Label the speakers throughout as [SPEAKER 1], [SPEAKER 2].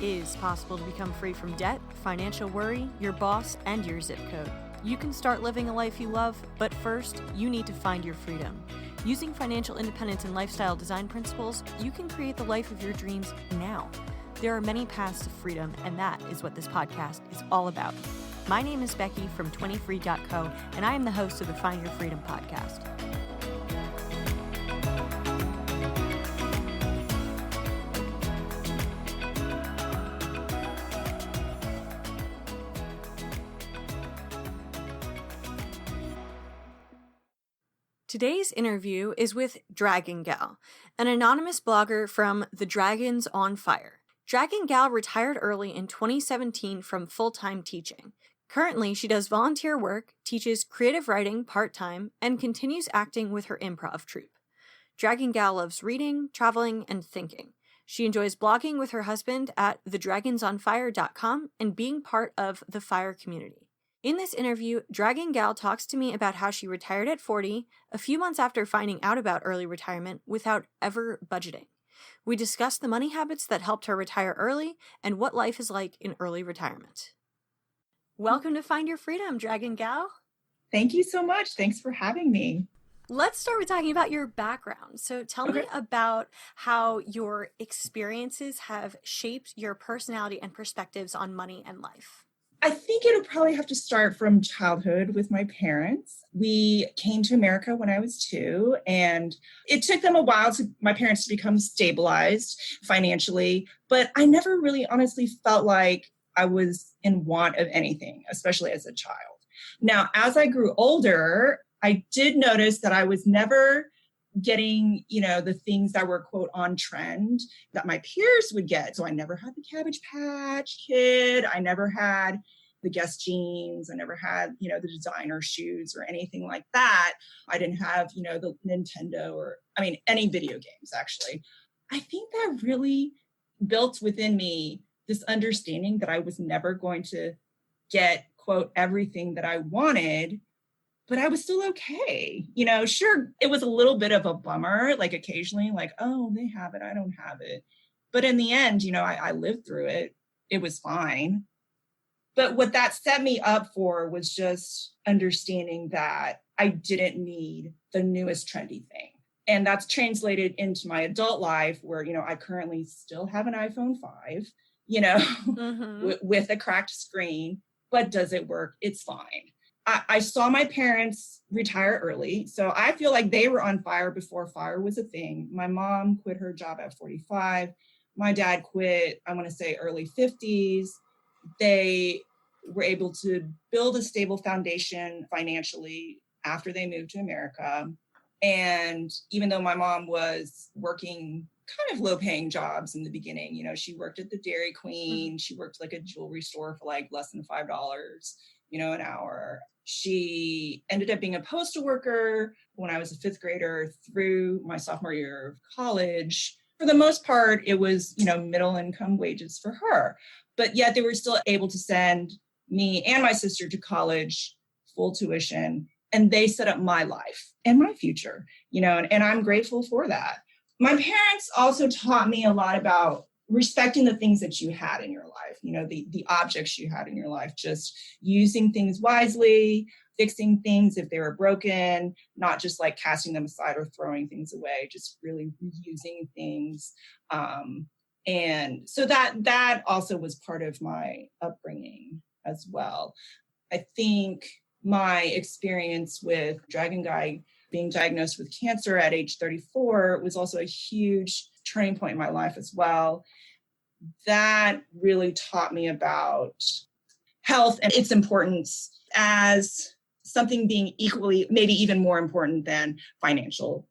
[SPEAKER 1] is possible to become free from debt, financial worry, your boss, and your zip code. You can start living a life you love, but first, you need to find your freedom. Using financial independence and lifestyle design principles, you can create the life of your dreams now. There are many paths to freedom, and that is what this podcast is all about. My name is Becky from 20free.co, and I am the host of the Find Your Freedom podcast. Today's interview is with Dragon Gal, an anonymous blogger from The Dragons on Fire. Dragon Gal retired early in 2017 from full-time teaching. Currently, she does volunteer work, teaches creative writing part-time, and continues acting with her improv troupe. Dragon Gal loves reading, traveling, and thinking. She enjoys blogging with her husband at thedragonsonfire.com and being part of the Fire community. In this interview, Dragon Gal talks to me about how she retired at 40, a few months after finding out about early retirement, without ever budgeting. We discuss the money habits that helped her retire early and what life is like in early retirement. Welcome to Find Your Freedom, Dragon Gal.
[SPEAKER 2] Thank you so much. Thanks for having me.
[SPEAKER 1] Let's start with talking about your background. So tell me about how your experiences have shaped your personality and perspectives on money and life.
[SPEAKER 2] I think it'll probably have to start from childhood with my parents. We came to America when I was 2, and it took them a while my parents to become stabilized financially, but I never really honestly felt like I was in want of anything, especially as a child. Now, as I grew older, I did notice that I was never getting, the things that were quote on trend that my peers would get. So I never had the Cabbage Patch Kid. I never had the Guess jeans. I never had, the designer shoes or anything like that. I didn't have, the Nintendo or any video games, actually. I think that really built within me this understanding that I was never going to get, quote, everything that I wanted, but I was still okay. Sure, it was a little bit of a bummer, like occasionally, like, oh, they have it, I don't have it. But in the end, I lived through it. It was fine. But what that set me up for was just understanding that I didn't need the newest trendy thing. And that's translated into my adult life where, I currently still have an iPhone 5, with a cracked screen. But does it work? It's fine. I saw my parents retire early, so I feel like they were on fire before fire was a thing. My mom quit her job at 45. My dad quit, I want to say, early 50s. They were able to build a stable foundation financially after they moved to America. And even though my mom was working kind of low-paying jobs in the beginning, she worked at the Dairy Queen. She worked like a jewelry store for like less than $5, an hour. She ended up being a postal worker when I was a 5th grader through my sophomore year of college. For the most part, it was, middle income wages for her. But yet they were still able to send me and my sister to college, full tuition, and they set up my life and my future, and I'm grateful for that. My parents also taught me a lot about respecting the things that you had in your life, the objects you had in your life, just using things wisely, fixing things if they were broken, not just like casting them aside or throwing things away, just really reusing things. And so that also was part of my upbringing as well. I think my experience with Dragon Guy being diagnosed with cancer at age 34 was also a huge turning point in my life as well. That really taught me about health and its importance as something being equally, maybe even more important than financial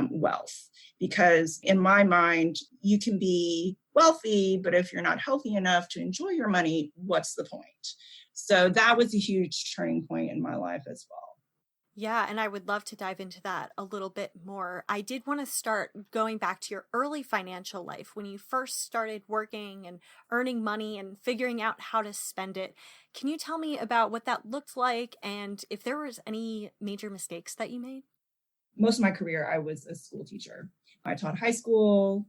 [SPEAKER 2] wealth. Because in my mind, you can be wealthy, but if you're not healthy enough to enjoy your money, what's the point? So that was a huge turning point in my life as well.
[SPEAKER 1] Yeah, and I would love to dive into that a little bit more. I did want to start going back to your early financial life when you first started working and earning money and figuring out how to spend it. Can you tell me about what that looked like and if there was any major mistakes that you made?
[SPEAKER 2] Most of my career, I was a school teacher. I taught high school,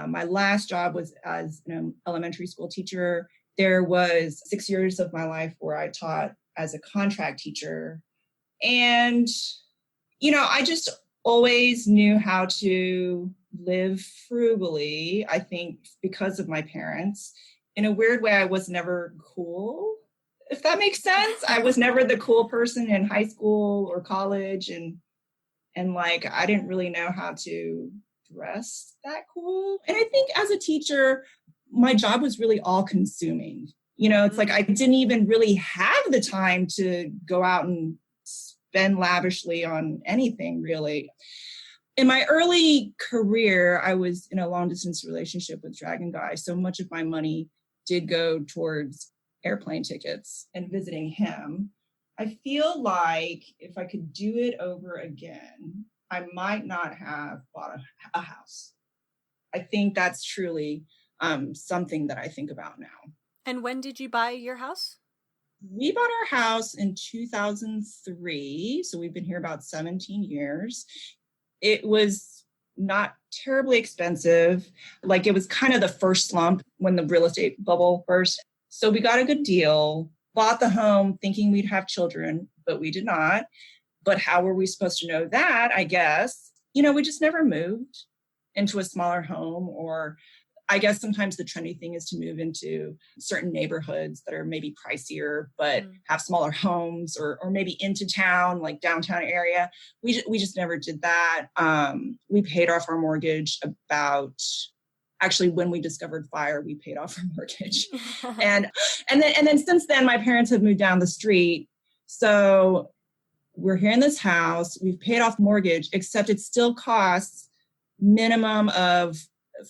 [SPEAKER 2] My last job was as an elementary school teacher. There was 6 years of my life where I taught as a contract teacher. And, I just always knew how to live frugally, I think, because of my parents. In a weird way, I was never cool, if that makes sense. I was never the cool person in high school or college. And like, I didn't really know how to dress that cool. And I think as a teacher, my job was really all consuming. It's like I didn't even really have the time to go out and spend lavishly on anything, really. In my early career, I was in a long distance relationship with Dragon Guy. So much of my money did go towards airplane tickets and visiting him. I feel like if I could do it over again, I might not have bought a house. I think that's truly something that I think about now.
[SPEAKER 1] And when did you buy your house?
[SPEAKER 2] We bought our house in 2003. So we've been here about 17 years. It was not terribly expensive. Like it was kind of the first slump when the real estate bubble burst. So we got a good deal, bought the home thinking we'd have children, but we did not. But how were we supposed to know that? I guess, we just never moved into a smaller home, or I guess sometimes the trendy thing is to move into certain neighborhoods that are maybe pricier, but have smaller homes, or maybe into town, like downtown area. We just never did that. We paid off our mortgage actually, when we discovered fire, we paid off our mortgage. and then since then, my parents have moved down the street. So we're here in this house. We've paid off mortgage, except it still costs minimum of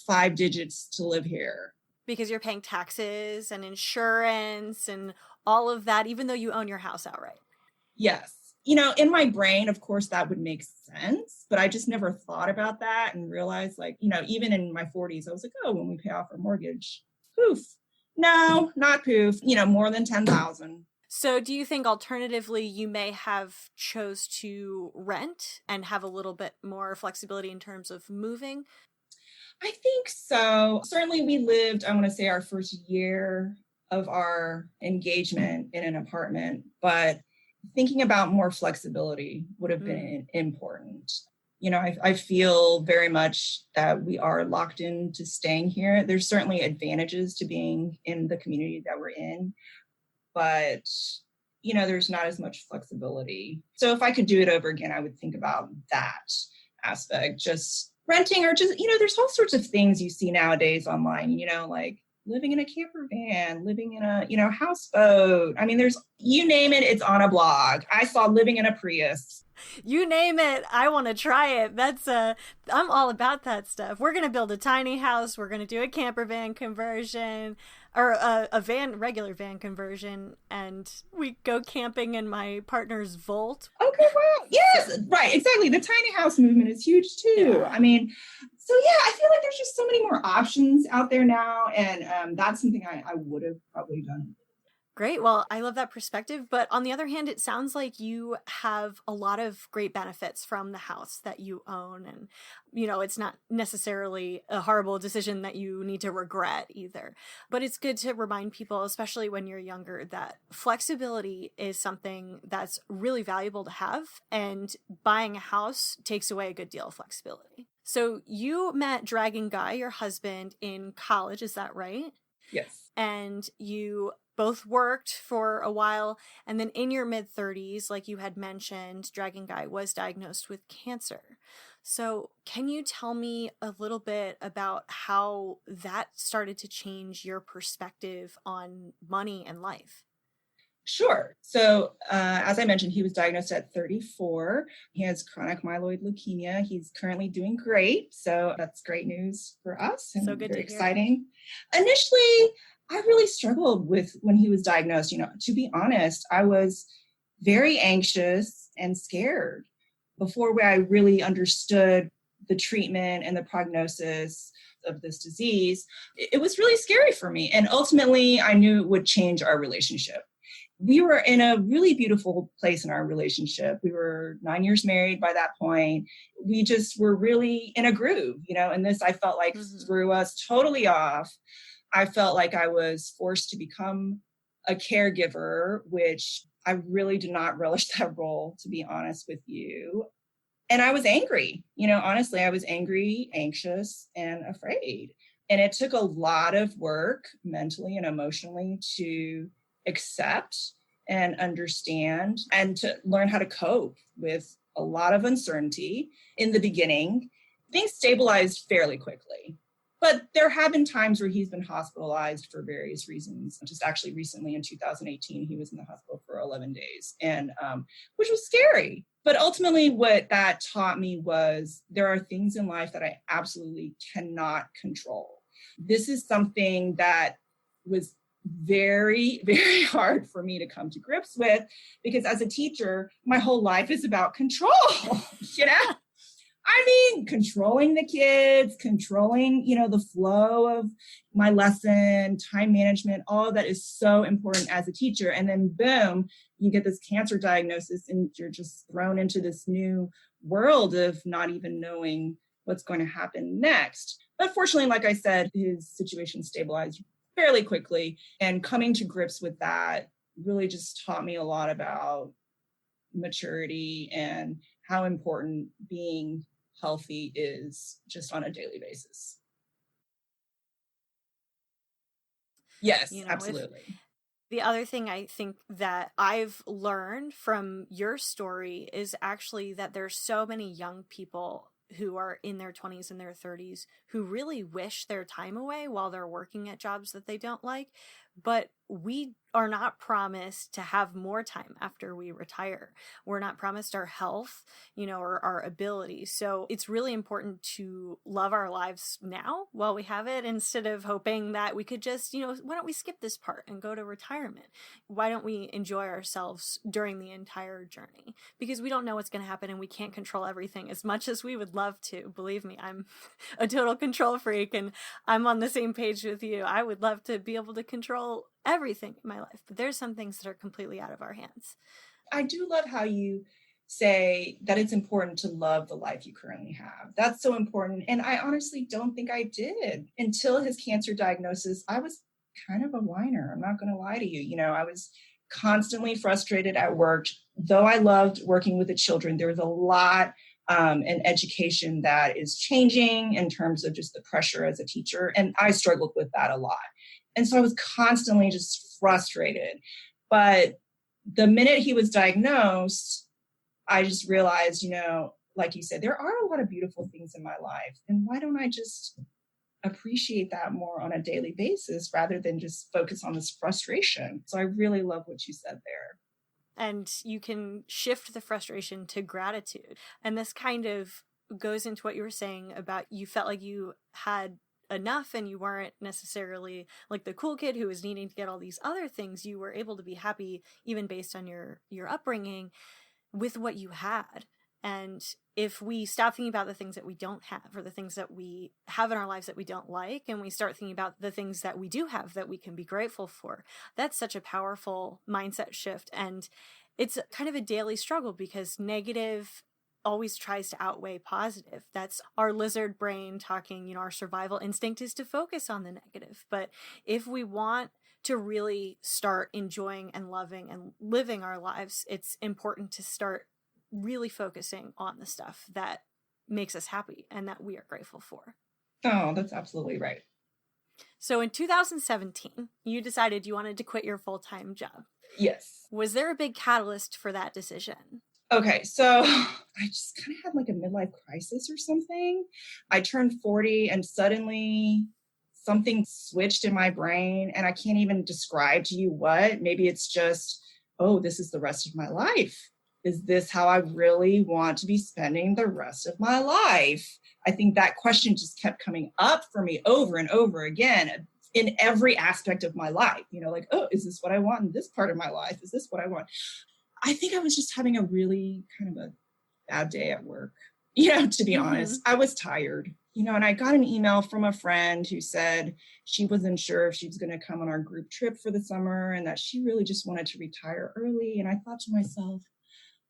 [SPEAKER 2] 5 digits to live here.
[SPEAKER 1] Because you're paying taxes and insurance and all of that, even though you own your house outright.
[SPEAKER 2] Yes. In my brain, of course, that would make sense, but I just never thought about that and realized, like, even in my 40s, I was like, oh, when we pay off our mortgage, poof. No, not poof, more than 10,000.
[SPEAKER 1] So do you think alternatively you may have chose to rent and have a little bit more flexibility in terms of moving?
[SPEAKER 2] I think so. Certainly we lived, I want to say, our first year of our engagement in an apartment, but thinking about more flexibility would have been important. I feel very much that we are locked into staying here. There's certainly advantages to being in the community that we're in, but there's not as much flexibility. So if I could do it over again, I would think about that aspect, just renting, or just, there's all sorts of things you see nowadays online, like living in a camper van, living in a, houseboat. I mean, there's, you name it, it's on a blog. I saw living in a Prius.
[SPEAKER 1] You name it, I want to try it. I'm all about that stuff. We're going to build a tiny house. We're going to do a camper van conversion, or regular van conversion, and we go camping in my partner's Volt.
[SPEAKER 2] Okay, wow. Yes, right, exactly. The tiny house movement is huge too. Yeah. I mean, so yeah, I feel like there's just so many more options out there now, and that's something I would have probably done.
[SPEAKER 1] Great. Well, I love that perspective. But on the other hand, it sounds like you have a lot of great benefits from the house that you own. And, it's not necessarily a horrible decision that you need to regret either. But it's good to remind people, especially when you're younger, that flexibility is something that's really valuable to have. And buying a house takes away a good deal of flexibility. So you met Dragon Guy, your husband, in college. Is that right?
[SPEAKER 2] Yes.
[SPEAKER 1] And you both worked for a while, and then in your mid-30s, like you had mentioned, Dragon Guy was diagnosed with cancer. So can you tell me a little bit about how that started to change your perspective on money and life?
[SPEAKER 2] Sure. So as I mentioned, he was diagnosed at 34. He has chronic myeloid leukemia. He's currently doing great. So that's great news for us, and
[SPEAKER 1] so good,
[SPEAKER 2] very exciting. Initially, I really struggled with when he was diagnosed. To be honest, I was very anxious and scared before I really understood the treatment and the prognosis of this disease. It was really scary for me. And ultimately, I knew it would change our relationship. we were in a really beautiful place in our relationship. We were 9 years married by that point. We just were really in a groove, and this, I felt like threw us totally off. I felt like I was forced to become a caregiver, which I really did not relish that role, to be honest with you. And I was angry, honestly, I was angry, anxious, and afraid. And it took a lot of work mentally and emotionally to accept and understand and to learn how to cope with a lot of uncertainty. In the beginning, things stabilized fairly quickly. But there have been times where he's been hospitalized for various reasons. Just actually recently in 2018, he was in the hospital for 11 days, and which was scary. But ultimately, what that taught me was there are things in life that I absolutely cannot control. This is something that was very, very hard for me to come to grips with, because as a teacher, my whole life is about control, controlling the kids, controlling, the flow of my lesson, time management, all of that is so important as a teacher. And then boom, you get this cancer diagnosis and you're just thrown into this new world of not even knowing what's going to happen next. But fortunately, like I said, his situation stabilized fairly quickly, and coming to grips with that really just taught me a lot about maturity and how important being healthy is just on a daily basis. Yes, absolutely.
[SPEAKER 1] The other thing I think that I've learned from your story is actually that there's so many young people who are in their 20s and their 30s who really wish their time away while they're working at jobs that they don't like. But we are not promised to have more time after we retire. We're not promised our health, or our ability. So it's really important to love our lives now while we have it, instead of hoping that we could just, why don't we skip this part and go to retirement? Why don't we enjoy ourselves during the entire journey? Because we don't know what's going to happen and we can't control everything as much as we would love to. Believe me, I'm a total control freak and I'm on the same page with you. I would love to be able to control everything in my life, but there's some things that are completely out of our hands.
[SPEAKER 2] I do love how you say that it's important to love the life you currently have. That's so important. And I honestly don't think I did. Until his cancer diagnosis, I was kind of a whiner. I'm not going to lie to you. I was constantly frustrated at work. Though I loved working with the children, there was a lot in education that is changing in terms of just the pressure as a teacher. And I struggled with that a lot. And so I was constantly just frustrated. But the minute he was diagnosed, I just realized, like you said, there are a lot of beautiful things in my life. And why don't I just appreciate that more on a daily basis rather than just focus on this frustration? So I really love what you said there.
[SPEAKER 1] And you can shift the frustration to gratitude. And this kind of goes into what you were saying about you felt like you had enough and you weren't necessarily like the cool kid who was needing to get all these other things. You were able to be happy even based on your upbringing with what you had. And if we stop thinking about the things that we don't have, or the things that we have in our lives that we don't like, and we start thinking about the things that we do have that we can be grateful for, that's such a powerful mindset shift. And it's kind of a daily struggle because negative always tries to outweigh positive. That's our lizard brain talking, our survival instinct is to focus on the negative. But if we want to really start enjoying and loving and living our lives, it's important to start really focusing on the stuff that makes us happy and that we are grateful for.
[SPEAKER 2] Oh, that's absolutely right.
[SPEAKER 1] So in 2017, you decided you wanted to quit your full-time job.
[SPEAKER 2] Yes.
[SPEAKER 1] Was there a big catalyst for that decision?
[SPEAKER 2] Okay, so I just kind of had like a midlife crisis or something. I turned 40 and suddenly something switched in my brain, and I can't even describe to you what. Maybe it's just, oh, this is the rest of my life. Is this how I really want to be spending the rest of my life? I think that question just kept coming up for me over and over again in every aspect of my life. Like, oh, is this what I want in this part of my life? Is this what I want? I think I was just having a really kind of a bad day at work, to be honest. I was tired. And I got an email from a friend who said she wasn't sure if she was going to come on our group trip for the summer and that she really just wanted to retire early. And I thought to myself,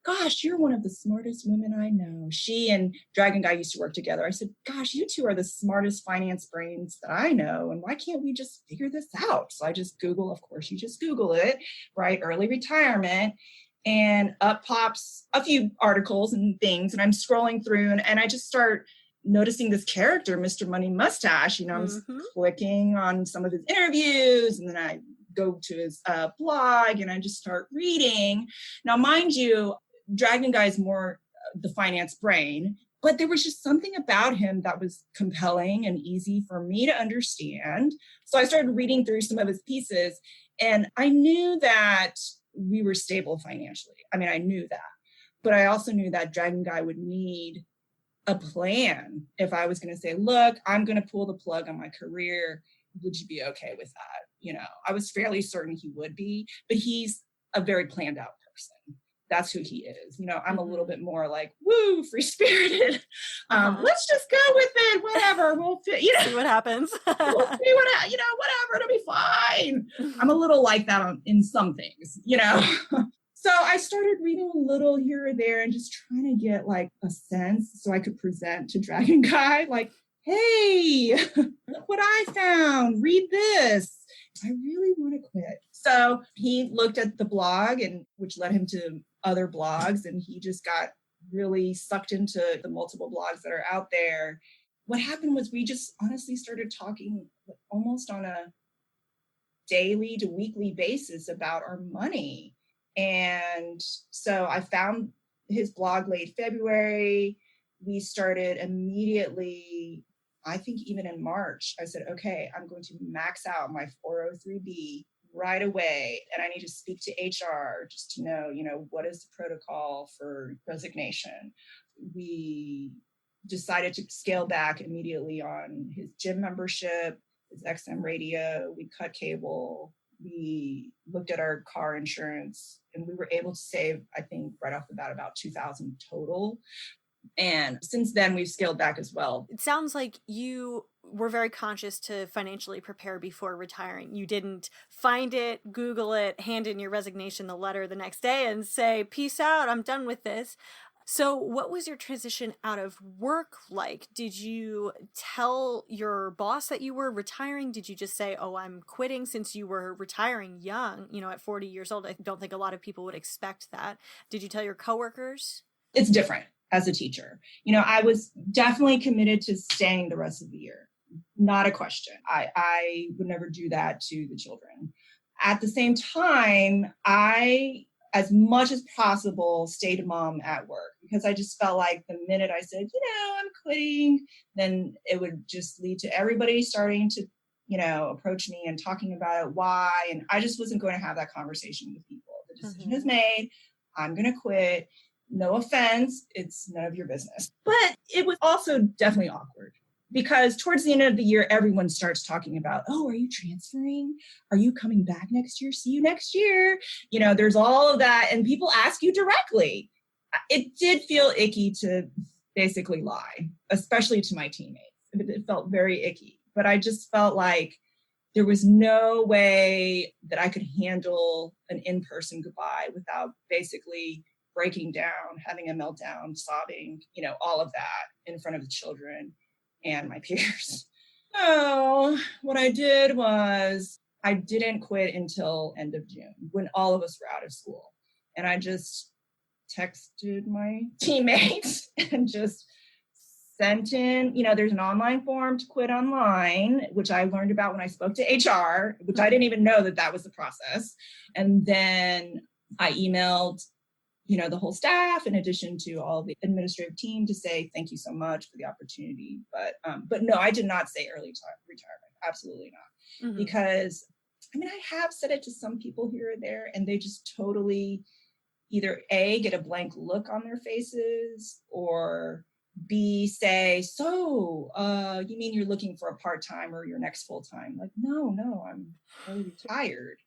[SPEAKER 2] gosh, you're one of the smartest women I know. She and Dragon Guy used to work together. I said, gosh, you two are the smartest finance brains that I know. And why can't we just figure this out? So I just Google, of course, you just Google it, right? Early retirement. And up pops a few articles and things. And I'm scrolling through and I just start noticing this character, Mr. Money Mustache. I'm clicking on some of his interviews and then I go to his blog and I just start reading. Now, mind you, Dragon Guy is more the finance brain, but there was just something about him that was compelling and easy for me to understand. So I started reading through some of his pieces and I knew that we were stable financially. I mean, I knew that, but I also knew that Dragon Guy would need a plan. If I was going to say, look, I'm going to pull the plug on my career, would you be okay with that? I was fairly certain he would be, but he's a very planned out person. That's who he is. I'm a little bit more like, woo, free spirited. Let's just go with it. Whatever. We'll
[SPEAKER 1] see what happens.
[SPEAKER 2] We'll see whatever. It'll be fine. I'm a little like that in some things, So I started reading a little here or there and just trying to get like a sense so I could present to Dragon Guy, like, hey, look what I found. Read this. I really want to quit. So he looked at the blog and which led him to other blogs. And he just got really sucked into the multiple blogs that are out there. What happened was we just honestly started talking almost on a daily to weekly basis about our money. And so I found his blog late February. We started immediately, I think even in March, I said, okay, I'm going to max out my 403B right away. And I need to speak to HR just to know, what is the protocol for resignation? We decided to scale back immediately on his gym membership, his XM radio. We cut cable. We looked at our car insurance and we were able to save, I think, right off the bat about $2,000 total. And since then, we've scaled back as well.
[SPEAKER 1] It sounds like you were very conscious to financially prepare before retiring. You didn't find it, Google it, hand in your resignation, the letter the next day and say, peace out, I'm done with this. So what was your transition out of work like? Did you tell your boss that you were retiring? Did you just say, oh, I'm quitting, since you were retiring young, at 40 years old? I don't think a lot of people would expect that. Did you tell your coworkers?
[SPEAKER 2] It's different as a teacher. I was definitely committed to staying the rest of the year. Not a question. I would never do that to the children. At the same time, I, as much as possible, stayed mom at work because I just felt like the minute I said, I'm quitting, then it would just lead to everybody starting to, approach me and talking about it, why. And I just wasn't going to have that conversation with people. The decision is made. I'm going to quit. No offense. It's none of your business. But it was also definitely awkward because towards the end of the year, everyone starts talking about, oh, are you transferring? Are you coming back next year? See you next year. There's all of that. And people ask you directly. It did feel icky to basically lie, especially to my teammates. It felt very icky. But I just felt like there was no way that I could handle an in-person goodbye without basically breaking down, having a meltdown, sobbing, all of that in front of the children and my peers. So what I did was I didn't quit until end of June when all of us were out of school. And I just texted my teammates and just sent in, there's an online form to quit online, which I learned about when I spoke to HR, which I didn't even know that was the process. And then I emailed the whole staff, in addition to all the administrative team, to say thank you so much for the opportunity. But no, I did not say early retirement. Absolutely not. Because I have said it to some people here or there, and they just totally either A, get a blank look on their faces, or B, say, so you mean you're looking for a part-time or your next full-time? Like, no, I'm early retired.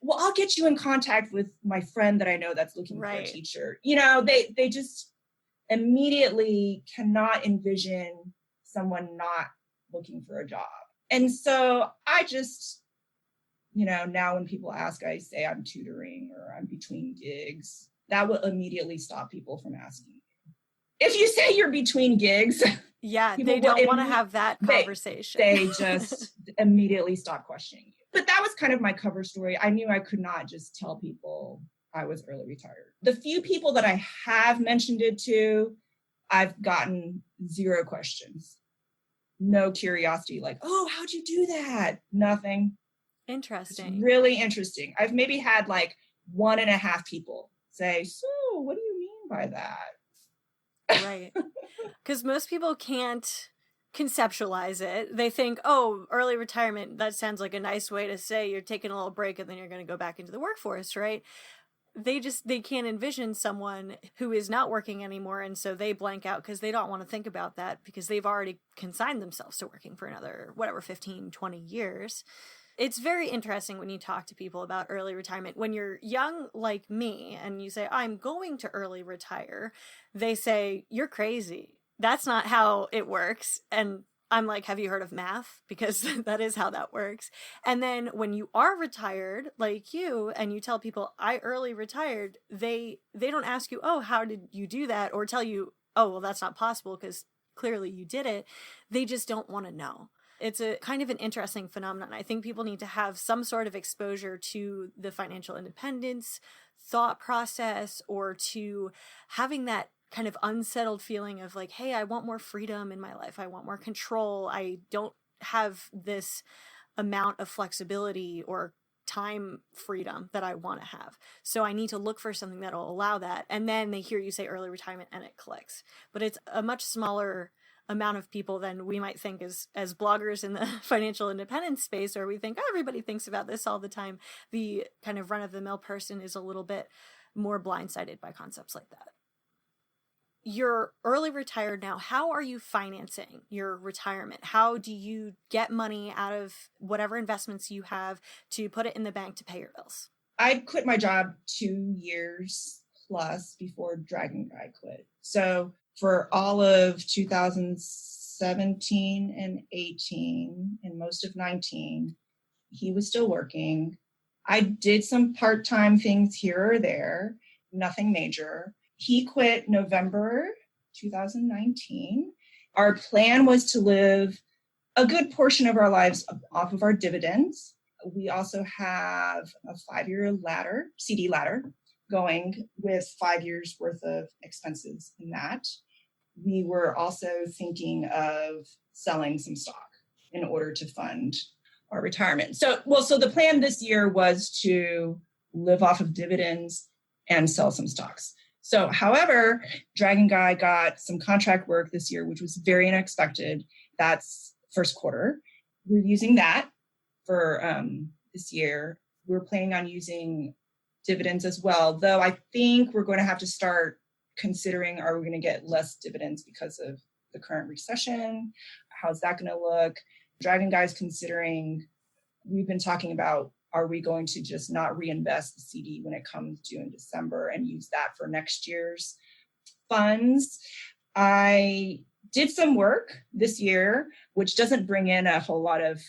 [SPEAKER 2] Well, I'll get you in contact with my friend that I know that's looking for a teacher. They just immediately cannot envision someone not looking for a job. And so I just, now when people ask, I say I'm tutoring or I'm between gigs. That will immediately stop people from asking. If you say you're between gigs,
[SPEAKER 1] yeah, they don't want to have that conversation.
[SPEAKER 2] They just immediately stop questioning you. But that was kind of my cover story. I knew I could not just tell people I was early retired. The few people that I have mentioned it to, I've gotten zero questions. No curiosity, like, oh, how'd you do that? Nothing.
[SPEAKER 1] Interesting.
[SPEAKER 2] It's really interesting. I've maybe had like 1.5 people say, so what do you mean by that?
[SPEAKER 1] Right. Because most people can't conceptualize it. They think, oh, early retirement, that sounds like a nice way to say you're taking a little break and then you're going to go back into the workforce, right? They can't envision someone who is not working anymore, and so they blank out because they don't want to think about that because they've already consigned themselves to working for another, 15, 20 years. It's very interesting when you talk to people about early retirement. When you're young like me and you say, I'm going to early retire, they say, you're crazy. That's not how it works. And I'm like, have you heard of math? Because that is how that works. And then when you are retired, like you, and you tell people, I early retired, they don't ask you, oh, how did you do that? Or tell you, oh, well, that's not possible because clearly you did it. They just don't want to know. It's a kind of an interesting phenomenon. I think people need to have some sort of exposure to the financial independence thought process, or to having that kind of unsettled feeling of like, hey, I want more freedom in my life. I want more control. I don't have this amount of flexibility or time freedom that I want to have. So I need to look for something that'll allow that. And then they hear you say early retirement and it clicks. But it's a much smaller amount of people than we might think as bloggers in the financial independence space, or we think, oh, everybody thinks about this all the time. The kind of run-of-the-mill person is a little bit more blindsided by concepts like that. You're early retired now. How are you financing your retirement? How do you get money out of whatever investments you have to put it in the bank to pay your bills?
[SPEAKER 2] I quit my job 2 years plus before Dragon Guy quit. So for all of 2017 and 18 and most of 19, he was still working. I did some part-time things here or there, nothing major. He quit November 2019. Our plan was to live a good portion of our lives off of our dividends. We also have a 5-year ladder, CD ladder, going with 5 years worth of expenses in that. We were also thinking of selling some stock in order to fund our retirement. So the plan this year was to live off of dividends and sell some stocks. So, however, Dragon Guy got some contract work this year, which was very unexpected. That's first quarter. We're using that for this year. We're planning on using dividends as well, though I think we're going to have to start considering, are we going to get less dividends because of the current recession? How's that going to look? Dragon Guy's considering, we've been talking about, are we going to just not reinvest the CD when it comes due in December and use that for next year's funds? I did some work this year, which doesn't bring in a whole lot of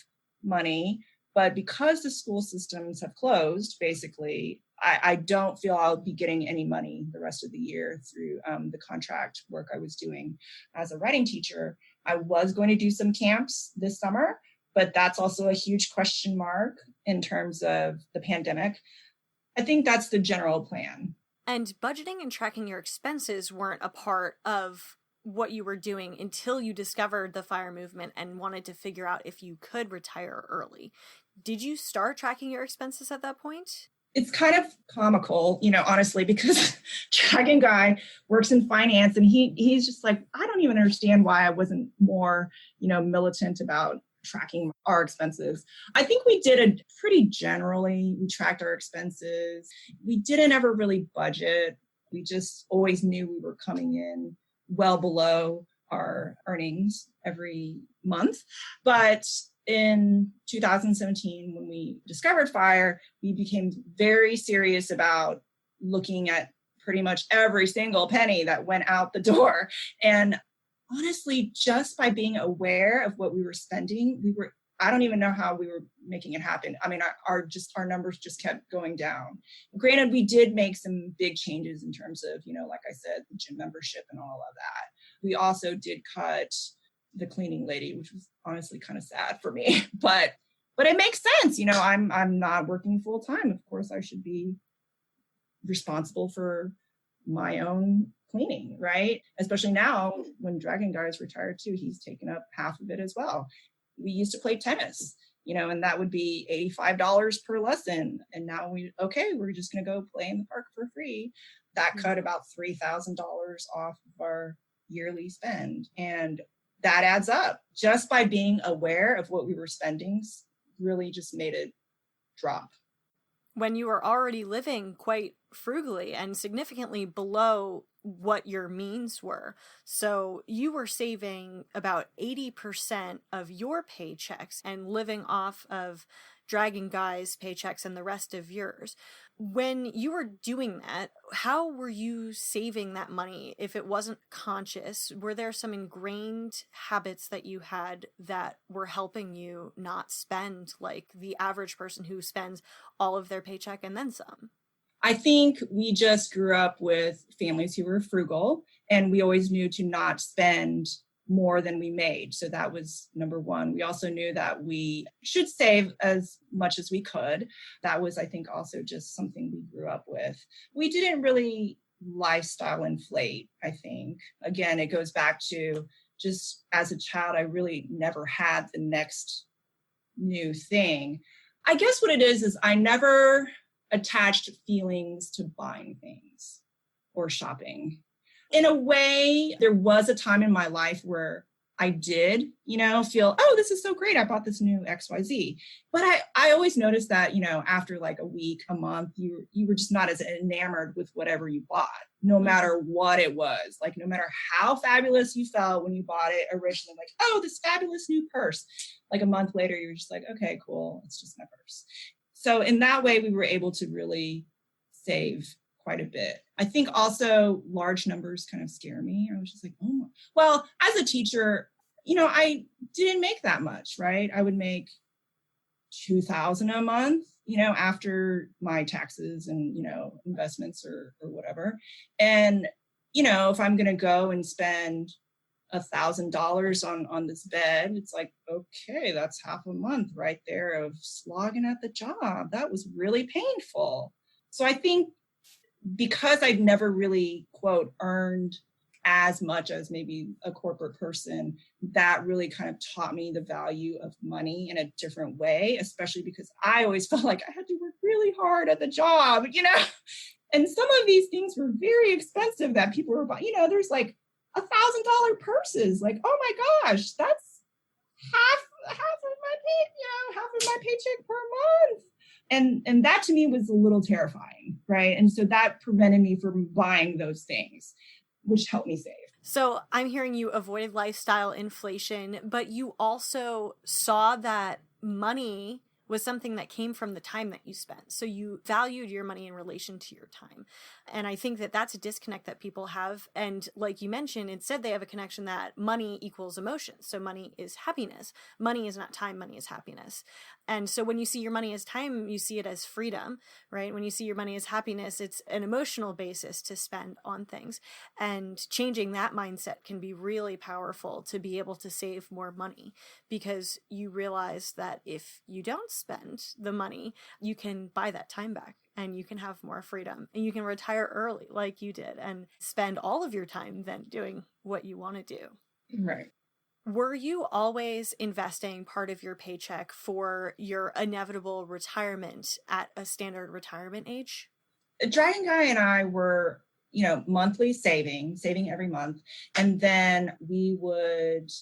[SPEAKER 2] money, but because the school systems have closed, basically, I don't feel I'll be getting any money the rest of the year through the contract work I was doing as a writing teacher. I was going to do some camps this summer, but that's also a huge question mark in terms of the pandemic. I think that's the general plan.
[SPEAKER 1] And budgeting and tracking your expenses weren't a part of what you were doing until you discovered the FIRE movement and wanted to figure out if you could retire early. Did you start tracking your expenses at that point?
[SPEAKER 2] It's kind of comical, honestly, because Dragon Guy works in finance and he's just like, I don't even understand why I wasn't more, militant about tracking our expenses. I think we did it pretty generally. We tracked our expenses. We didn't ever really budget. We just always knew we were coming in well below our earnings every month. But in 2017, when we discovered FIRE, we became very serious about looking at pretty much every single penny that went out the door. And honestly, just by being aware of what we were spending, I don't even know how we were making it happen. I mean, our numbers just kept going down. Granted, we did make some big changes in terms of, like I said, the gym membership and all of that. We also did cut the cleaning lady, which was honestly kind of sad for me, but it makes sense. I'm not working full time. Of course, I should be responsible for my own cleaning, right? Especially now when Dragon Guy is retired too, he's taken up half of it as well. We used to play tennis, and that would be $85 per lesson. And now we're just going to go play in the park for free. That cut about $3,000 off of our yearly spend. And that adds up. Just by being aware of what we were spending really just made it drop.
[SPEAKER 1] When you were already living quite frugally and significantly below what your means were. So you were saving about 80% of your paychecks and living off of Dragon Guy's paychecks and the rest of yours. When you were doing that, how were you saving that money if it wasn't conscious? Were there some ingrained habits that you had that were helping you not spend like the average person who spends all of their paycheck and then some?
[SPEAKER 2] I think we just grew up with families who were frugal, and we always knew to not spend more than we made. So that was number one. We also knew that we should save as much as we could. That was, I think, also just something we grew up with. We didn't really lifestyle inflate, I think. Again, it goes back to just as a child, I really never had the next new thing. I guess what it is I never attached feelings to buying things or shopping. In a way, there was a time in my life where I did, feel, oh, this is so great. I bought this new XYZ. But I always noticed that, after like a week, a month, you were just not as enamored with whatever you bought, no matter what it was. Like, no matter how fabulous you felt when you bought it originally, like, oh, this fabulous new purse. Like a month later, you're just like, okay, cool. It's just my purse. So in that way, we were able to really save quite a bit. I think also large numbers kind of scare me. I was just like, oh, well, as a teacher, I didn't make that much, right? I would make $2,000 a month, after my taxes and, investments or whatever. And, if I'm going to go and spend $1,000 on this bed, it's like, okay, that's half a month right there of slogging at the job. That was really painful. So I think because I'd never really, quote, earned as much as maybe a corporate person, that really kind of taught me the value of money in a different way, especially because I always felt like I had to work really hard at the job, and some of these things were very expensive that people were buying, there's like $1,000 purses. Like, oh my gosh, that's half of my paycheck per month. And that to me was a little terrifying, right? And so that prevented me from buying those things, which helped me save.
[SPEAKER 1] So I'm hearing you avoided lifestyle inflation, but you also saw that money was something that came from the time that you spent. So you valued your money in relation to your time. And I think that that's a disconnect that people have. And like you mentioned, instead they have a connection that money equals emotion. So money is happiness. Money is not time, money is happiness. And so when you see your money as time, you see it as freedom, right? When you see your money as happiness, it's an emotional basis to spend on things. And changing that mindset can be really powerful to be able to save more money, because you realize that if you don't spend the money, you can buy that time back and you can have more freedom and you can retire early like you did and spend all of your time then doing what you want to do.
[SPEAKER 2] Right.
[SPEAKER 1] Were you always investing part of your paycheck for your inevitable retirement at a standard retirement age?
[SPEAKER 2] Dragon Guy and I were, monthly saving every month. And then we would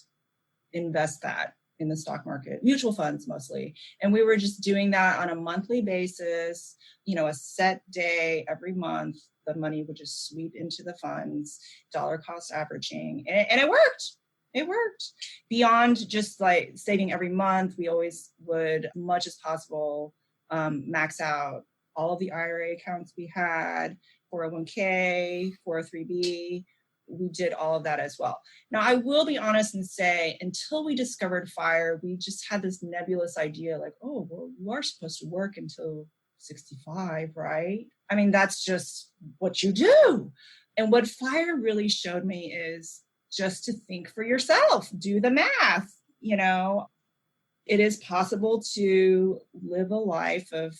[SPEAKER 2] invest that in the stock market, mutual funds mostly. And we were just doing that on a monthly basis, a set day every month. The money would just sweep into the funds, dollar cost averaging. And it worked. It worked. Beyond just like saving every month, we always would, as much as possible, max out all of the IRA accounts we had, 401k, 403b. we did all of that as well. Now, I will be honest and say, until we discovered FIRE, we just had this nebulous idea like, oh, well, you are supposed to work until 65, right? I mean, that's just what you do. And what FIRE really showed me is just to think for yourself, do the math. It is possible to live a life of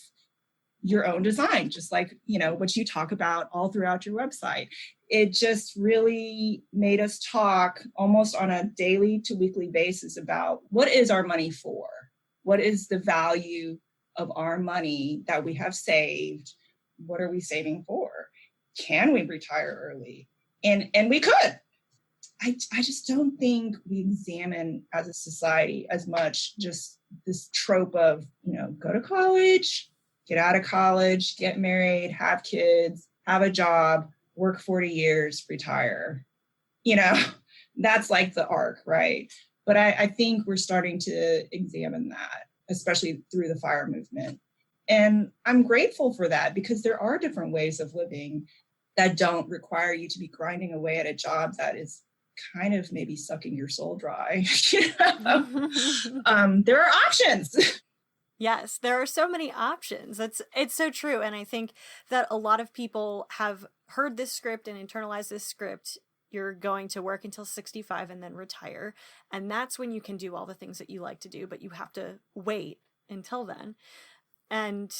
[SPEAKER 2] your own design, just like, what you talk about all throughout your website. It just really made us talk almost on a daily to weekly basis about what is our money for? What is the value of our money that we have saved? What are we saving for? Can we retire early? And we could. I just don't think we examine as a society as much just this trope of, go to college, get out of college, get married, have kids, have a job, work 40 years, retire. That's like the arc, right? But I think we're starting to examine that, especially through the FIRE movement. And I'm grateful for that because there are different ways of living that don't require you to be grinding away at a job that is kind of maybe sucking your soul dry. There are options.
[SPEAKER 1] Yes, there are so many options. It's so true. And I think that a lot of people have heard this script and internalized this script. You're going to work until 65 and then retire. And that's when you can do all the things that you like to do, but you have to wait until then. And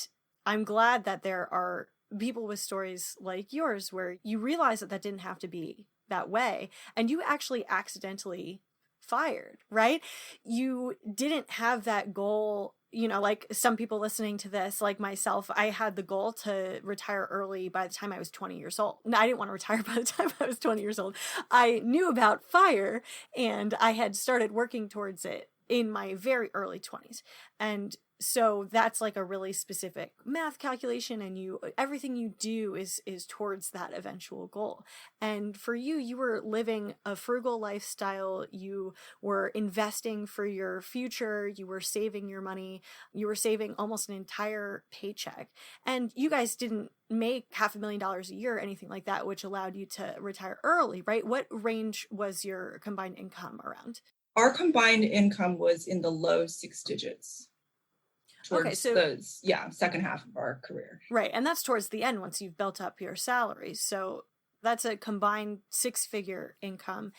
[SPEAKER 1] I'm glad that there are people with stories like yours where you realize that didn't have to be that way. And you actually accidentally fired, right? You didn't have that goal. Like some people listening to this, like myself, I had the goal to retire early by the time I was 20 years old. No, I didn't want to retire by the time I was 20 years old. I knew about FIRE and I had started working towards it in my very early 20s. And so that's like a really specific math calculation, and everything you do is towards that eventual goal. And for you were living a frugal lifestyle. You were investing for your future. You were saving your money. You were saving almost an entire paycheck. And you guys didn't make $500,000 a year or anything like that, which allowed you to retire early, right? What range was your combined income around?
[SPEAKER 2] Our combined income was in the low 6 digits. Towards the second half of our career.
[SPEAKER 1] Right. And that's towards the end once you've built up your salary. So that's a combined 6-figure income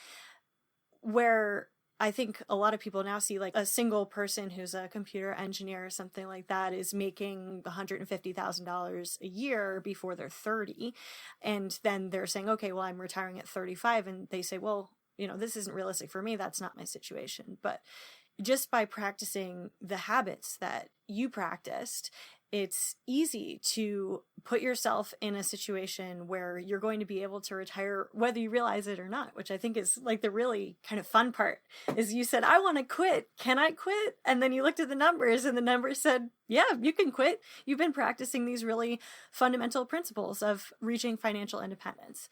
[SPEAKER 1] where I think a lot of people now see like a single person who's a computer engineer or something like that is making $150,000 a year before they're 30. And then they're saying, okay, well, I'm retiring at 35. And they say, well, this isn't realistic for me. That's not my situation. But just by practicing the habits that you practiced, it's easy to put yourself in a situation where you're going to be able to retire whether you realize it or not, which I think is like the really kind of fun part. Is you said, I want to quit. Can I quit? And then you looked at the numbers and the numbers said, yeah, you can quit. You've been practicing these really fundamental principles of reaching financial independence.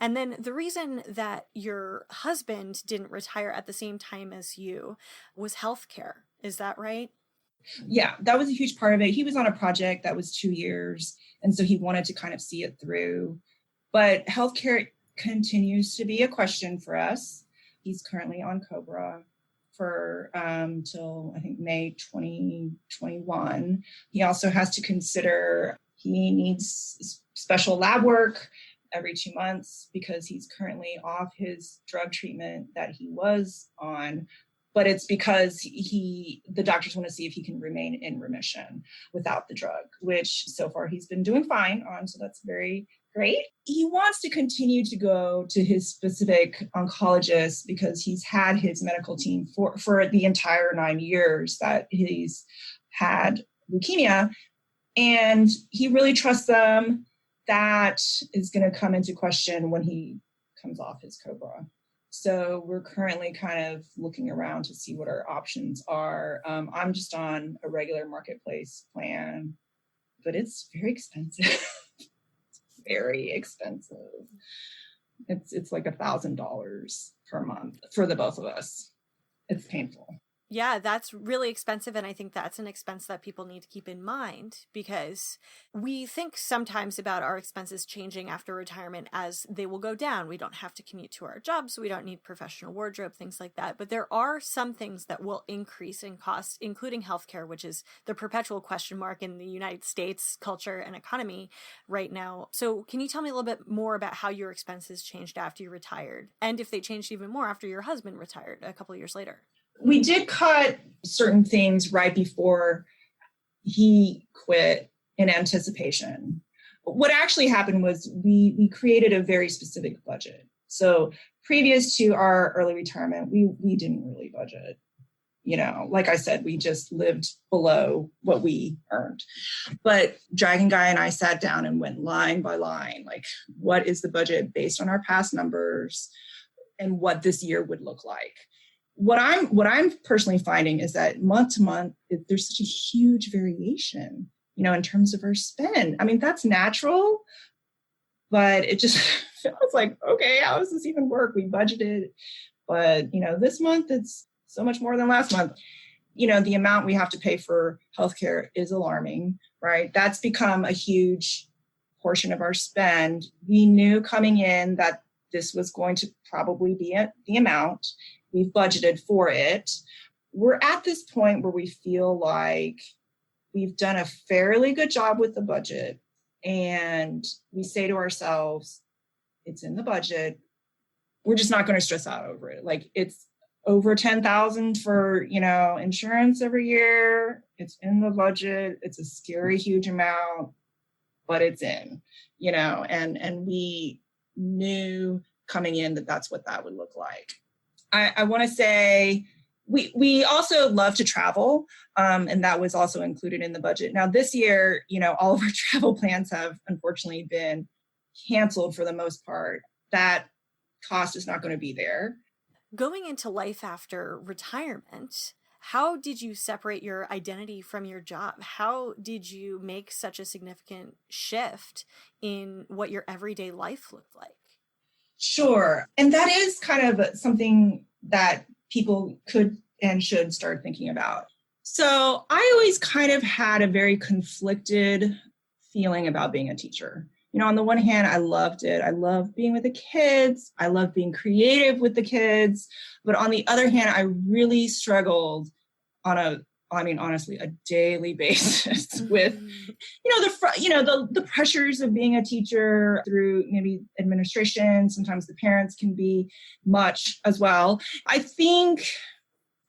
[SPEAKER 1] And then the reason that your husband didn't retire at the same time as you was healthcare. Is that right?
[SPEAKER 2] Yeah, that was a huge part of it. He was on a project that was 2 years, and so he wanted to kind of see it through. But healthcare continues to be a question for us. He's currently on COBRA for till I think May 2021. He also has to consider he needs special lab work every 2 months because he's currently off his drug treatment that he was on. But it's because the doctors want to see if he can remain in remission without the drug, which so far he's been doing fine on. So that's very great. He wants to continue to go to his specific oncologist because he's had his medical team for the entire 9 years that he's had leukemia. And he really trusts them. That is going to come into question when he comes off his COBRA. So we're currently kind of looking around to see what our options are. I'm just on a regular marketplace plan, but it's very expensive. It's very expensive. It's like $1,000 per month for the both of us. It's painful.
[SPEAKER 1] Yeah, that's really expensive. And I think that's an expense that people need to keep in mind because we think sometimes about our expenses changing after retirement as they will go down. We don't have to commute to our jobs. We don't need professional wardrobe, things like that. But there are some things that will increase in cost, including healthcare, which is the perpetual question mark in the United States culture and economy right now. So can you tell me a little bit more about how your expenses changed after you retired? And if they changed even more after your husband retired a couple of years later?
[SPEAKER 2] We did cut certain things right before he quit in anticipation. What actually happened was we created a very specific budget. So previous to our early retirement, we didn't really budget. Like I said, we just lived below what we earned. But Dragon Guy and I sat down and went line by line, like, what is the budget based on our past numbers and what this year would look like? What I'm personally finding is that month to month, there's such a huge variation, in terms of our spend. I mean, that's natural, but it just feels like, okay, how does this even work? We budgeted, but this month it's so much more than last month. The amount we have to pay for healthcare is alarming, right? That's become a huge portion of our spend. We knew coming in that this was going to probably be the amount. We've budgeted for it. We're at this point where we feel like we've done a fairly good job with the budget. And we say to ourselves, it's in the budget. We're just not going to stress out over it. Like, it's over $10,000 for, insurance every year. It's in the budget. It's a scary, huge amount, but it's in, and we knew coming in that that's what that would look like. I want to say we also love to travel, and that was also included in the budget. Now this year, all of our travel plans have unfortunately been canceled for the most part. That cost is not going to be there.
[SPEAKER 1] Going into life after retirement, how did you separate your identity from your job? How did you make such a significant shift in what your everyday life looked like?
[SPEAKER 2] Sure. And that is kind of something that people could and should start thinking about. So I always kind of had a very conflicted feeling about being a teacher. On the one hand, I loved it. I loved being with the kids. I loved being creative with the kids. But on the other hand, I really struggled honestly, a daily basis with, the pressures of being a teacher through maybe administration. Sometimes the parents can be much as well. I think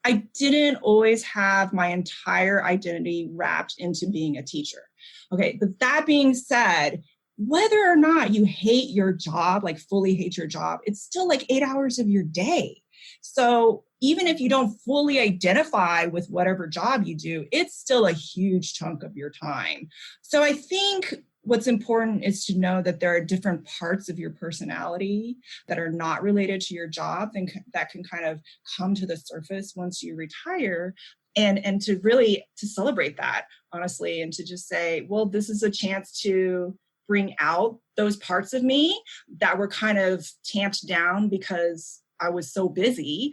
[SPEAKER 2] I didn't always have my entire identity wrapped into being a teacher. Okay, but that being said, whether or not you hate your job, like fully hate your job, it's still like 8 hours of your day. So even if you don't fully identify with whatever job you do, it's still a huge chunk of your time. So I think what's important is to know that there are different parts of your personality that are not related to your job and that can kind of come to the surface once you retire. And to really to celebrate that, honestly, and to just say, well, this is a chance to bring out those parts of me that were kind of tamped down because I was so busy.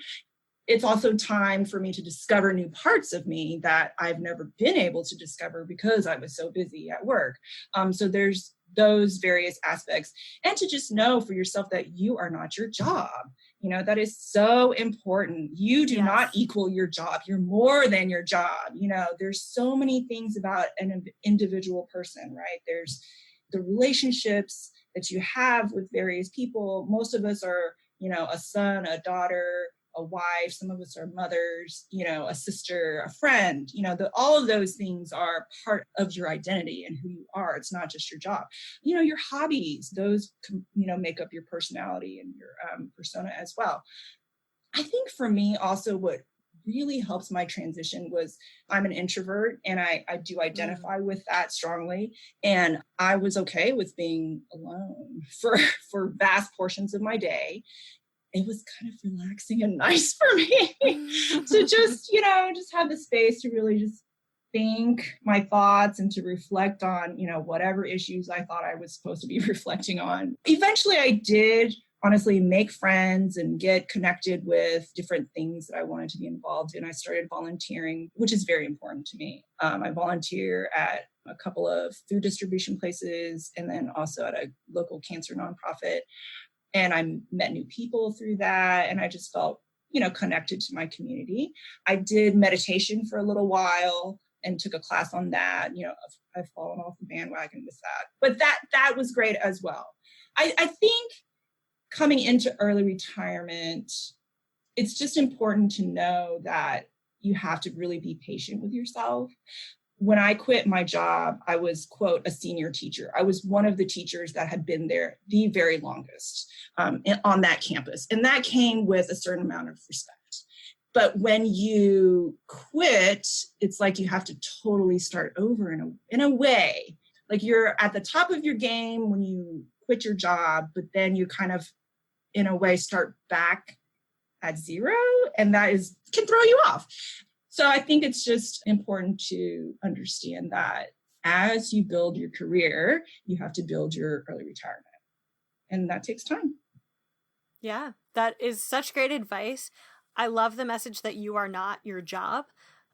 [SPEAKER 2] It's also time for me to discover new parts of me that I've never been able to discover because I was so busy at work. So there's those various aspects, and to just know for yourself that you are not your job. That is so important. You do not equal your job. You're more than your job. There's so many things about an individual person, right? There's the relationships that you have with various people. Most of us are, a son, a daughter, a wife. Some of us are mothers, a sister, a friend. All of those things are part of your identity and who you are. It's not just your job. Your hobbies, those, make up your personality and your persona as well. I think for me also what really helps my transition was I'm an introvert, and I do identify with that strongly. And I was okay with being alone for vast portions of my day. It was kind of relaxing and nice for me to just have the space to really just think my thoughts and to reflect on, whatever issues I thought I was supposed to be reflecting on. Eventually I did honestly make friends and get connected with different things that I wanted to be involved in. I started volunteering, which is very important to me. I volunteer at a couple of food distribution places and then also at a local cancer nonprofit. And I met new people through that. And I just felt, connected to my community. I did meditation for a little while and took a class on that. I've fallen off the bandwagon with that. But that was great as well. I think coming into early retirement, it's just important to know that you have to really be patient with yourself. When I quit my job, I was, quote, a senior teacher. I was one of the teachers that had been there the very longest on that campus. And that came with a certain amount of respect. But when you quit, it's like you have to totally start over in a way. Like you're at the top of your game when you quit your job, but then you kind of, in a way, start back at zero. And that can throw you off. So I think it's just important to understand that as you build your career, you have to build your early retirement. And that takes time.
[SPEAKER 1] Yeah, that is such great advice. I love the message that you are not your job.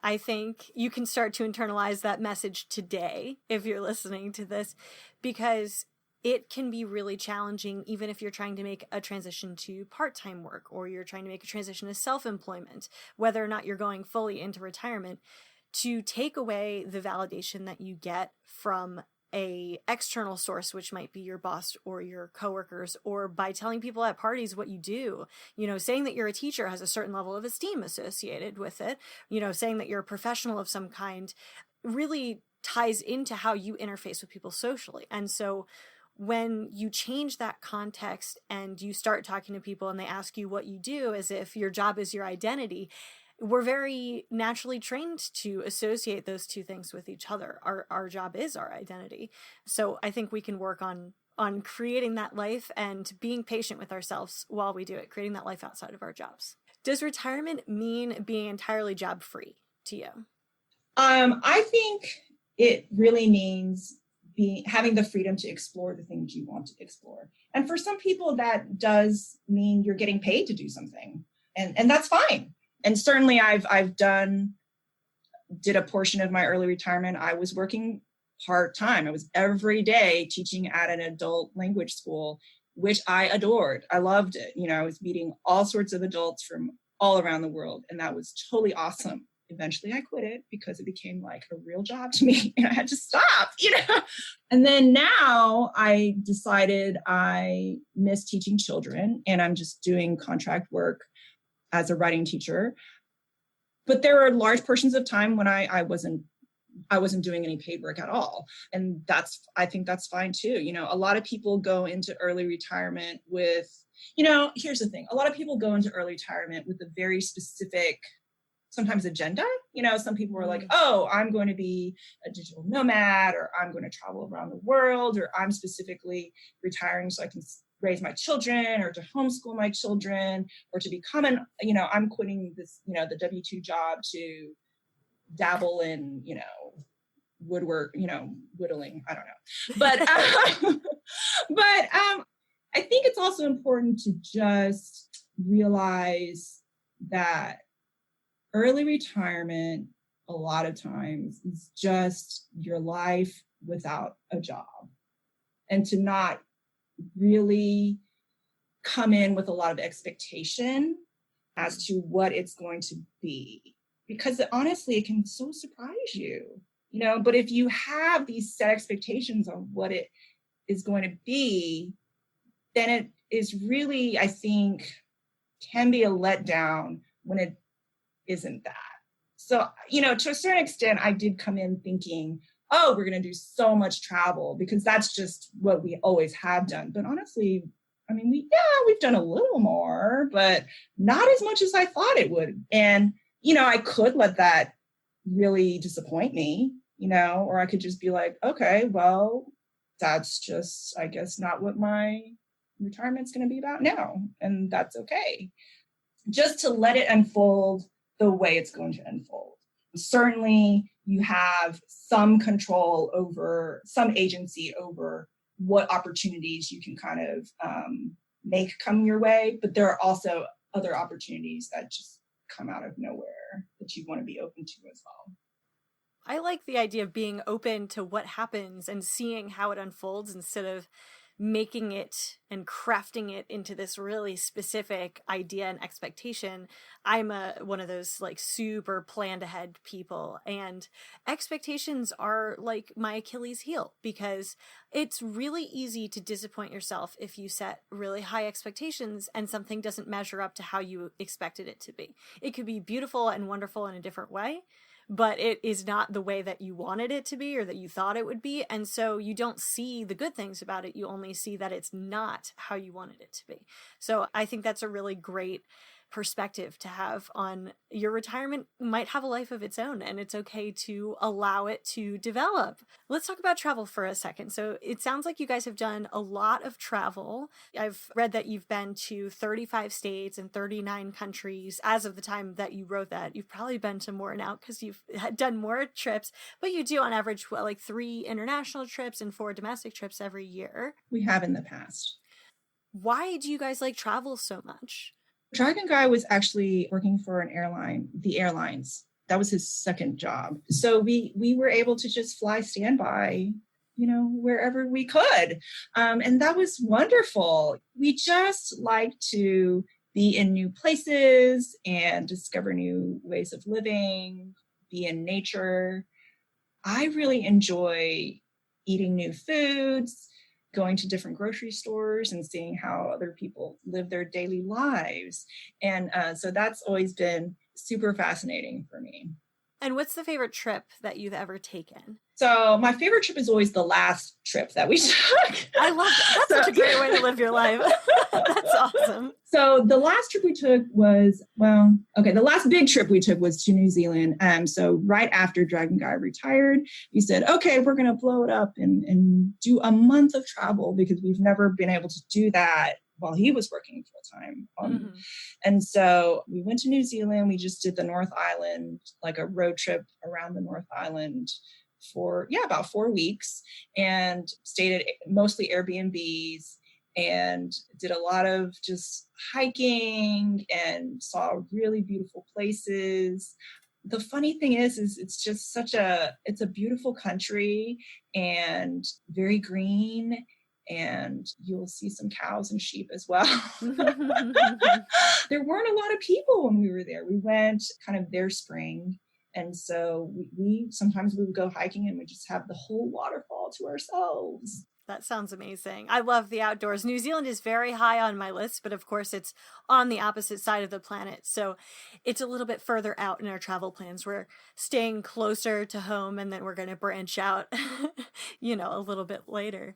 [SPEAKER 1] I think you can start to internalize that message today if you're listening to this, because it can be really challenging, even if you're trying to make a transition to part-time work or you're trying to make a transition to self-employment, whether or not you're going fully into retirement, to take away the validation that you get from a external source, which might be your boss or your coworkers, or by telling people at parties what you do. Saying that you're a teacher has a certain level of esteem associated with it. Saying that you're a professional of some kind really ties into how you interface with people socially. And so when you change that context and you start talking to people and they ask you what you do as if your job is your identity, we're very naturally trained to associate those two things with each other. Our job is our identity. So I think we can work on creating that life and being patient with ourselves while we do it, creating that life outside of our jobs. Does retirement mean being entirely job free to you?
[SPEAKER 2] I think it really means having the freedom to explore the things you want to explore. And for some people, that does mean you're getting paid to do something. And that's fine. And certainly did a portion of my early retirement. I was working part-time. I was every day teaching at an adult language school, which I adored. I loved it. I was meeting all sorts of adults from all around the world. And that was totally awesome. Eventually I quit it because it became like a real job to me and I had to stop, And then now I decided I miss teaching children and I'm just doing contract work as a writing teacher. But there are large portions of time when I wasn't doing any paid work at all. And I think that's fine too. A lot of people go into early retirement with, here's the thing. A lot of people go into early retirement with a very specific sometimes agenda. Some people are like, oh, I'm going to be a digital nomad, or I'm going to travel around the world, or I'm specifically retiring so I can raise my children or to homeschool my children or to become I'm quitting this, the W-2 job to dabble in, woodwork, whittling. I don't know. But, I think it's also important to just realize that early retirement, a lot of times, is just your life without a job. And to not really come in with a lot of expectation as to what it's going to be. Because honestly, it can so surprise you, but if you have these set expectations on what it is going to be, then it is really, I think, can be a letdown when it isn't that. So, to a certain extent, I did come in thinking, oh, we're going to do so much travel because that's just what we always have done. But honestly, we've done a little more, but not as much as I thought it would. And, I could let that really disappoint me, or I could just be like, okay, well, that's just, I guess, not what my retirement's going to be about now. And that's okay. Just to let it unfold the way it's going to unfold. Certainly, you have some control over, some agency over what opportunities you can kind of make come your way, but there are also other opportunities that just come out of nowhere that you want to be open to as well.
[SPEAKER 1] I like the idea of being open to what happens and seeing how it unfolds instead of making it and crafting it into this really specific idea and expectation. I'm one of those like super planned ahead people, and expectations are like my Achilles heel because it's really easy to disappoint yourself if you set really high expectations and something doesn't measure up to how you expected it to be. It could be beautiful and wonderful in a different way, but it is not the way that you wanted it to be or that you thought it would be. And so you don't see the good things about it. You only see that it's not how you wanted it to be. So I think that's a really great perspective to have on your retirement might have a life of its own, and it's okay to allow it to develop. Let's talk about travel for a second. So it sounds like you guys have done a lot of travel. I've read that you've been to 35 states and 39 countries as of the time that you wrote that. You've probably been to more now because you've done more trips, but you do on average like 3 international trips and 4 domestic trips every year.
[SPEAKER 2] We have in the past.
[SPEAKER 1] Why do you guys like travel so much?
[SPEAKER 2] Dragon Guy was actually working for an airline, the airlines. That was his second job. So we were able to just fly standby, wherever we could. And that was wonderful. We just like to be in new places and discover new ways of living, be in nature. I really enjoy eating new foods, going to different grocery stores and seeing how other people live their daily lives. And so that's always been super fascinating for me.
[SPEAKER 1] And what's the favorite trip that you've ever taken?
[SPEAKER 2] So my favorite trip is always the last trip that we took.
[SPEAKER 1] I love that. That's such a great way to live your life. That's awesome.
[SPEAKER 2] So the last trip we took was, the last big trip we took was to New Zealand. So right after Dragon Guy retired, we said, okay, we're going to blow it up and do a month of travel because we've never been able to do that while he was working full time. And so we went to New Zealand. We just did the North Island, like a road trip around the North Island for, about 4 weeks, and stayed at mostly Airbnbs and did a lot of just hiking and saw really beautiful places. The funny thing is it's just it's a beautiful country and very green. And you'll see some cows and sheep as well. There weren't a lot of people when we were there. We went kind of their spring. And so we sometimes we would go hiking and we just have the whole waterfall to ourselves.
[SPEAKER 1] That sounds amazing. I love the outdoors. New Zealand is very high on my list, but of course it's on the opposite side of the planet. So it's a little bit further out in our travel plans. We're staying closer to home and then we're going to branch out, a little bit later.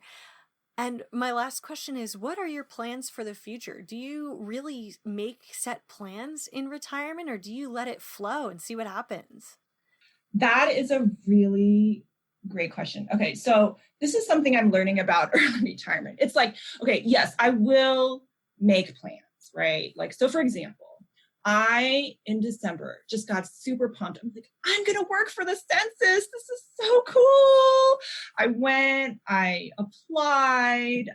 [SPEAKER 1] And my last question is, what are your plans for the future? Do you really make set plans in retirement, or do you let it flow and see what happens?
[SPEAKER 2] That is a really great question. Okay, so this is something I'm learning about early retirement. It's like, okay, yes, I will make plans, right? Like, so for example, I, in December, just got super pumped. I'm like, I'm going to work for the census. This is so cool. I went, I applied.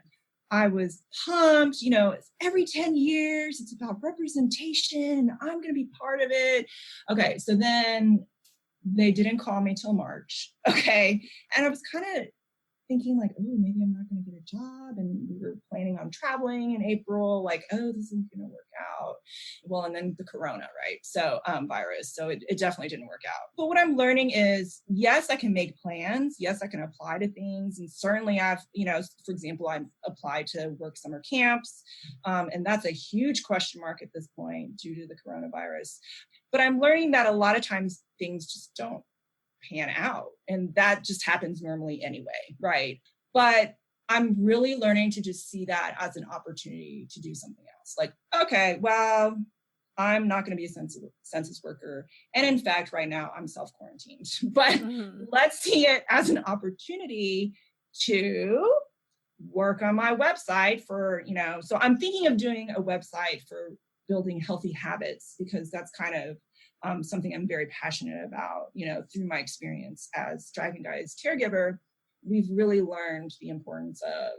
[SPEAKER 2] I was pumped. It's every 10 years, it's about representation. I'm going to be part of it. Okay. So then they didn't call me till March. Okay. And I was kind of thinking like, oh, maybe I'm not going to get a job. And we were planning on traveling in April, like, oh, this isn't going to work out. Well, and then the corona, right? So virus. So it definitely didn't work out. But what I'm learning is, yes, I can make plans. Yes, I can apply to things. And certainly I've, for example, I've applied to work summer camps. And that's a huge question mark at this point due to the coronavirus. But I'm learning that a lot of times things just don't pan out, and that just happens normally anyway, right? But I'm really learning to just see that as an opportunity to do something else. Like, okay, well, I'm not going to be a census worker, and in fact right now I'm self-quarantined, but let's see it as an opportunity to work on my website for, so I'm thinking of doing a website for building healthy habits, because that's kind of something I'm very passionate about. Through my experience as Dragon Guy's caregiver, we've really learned the importance of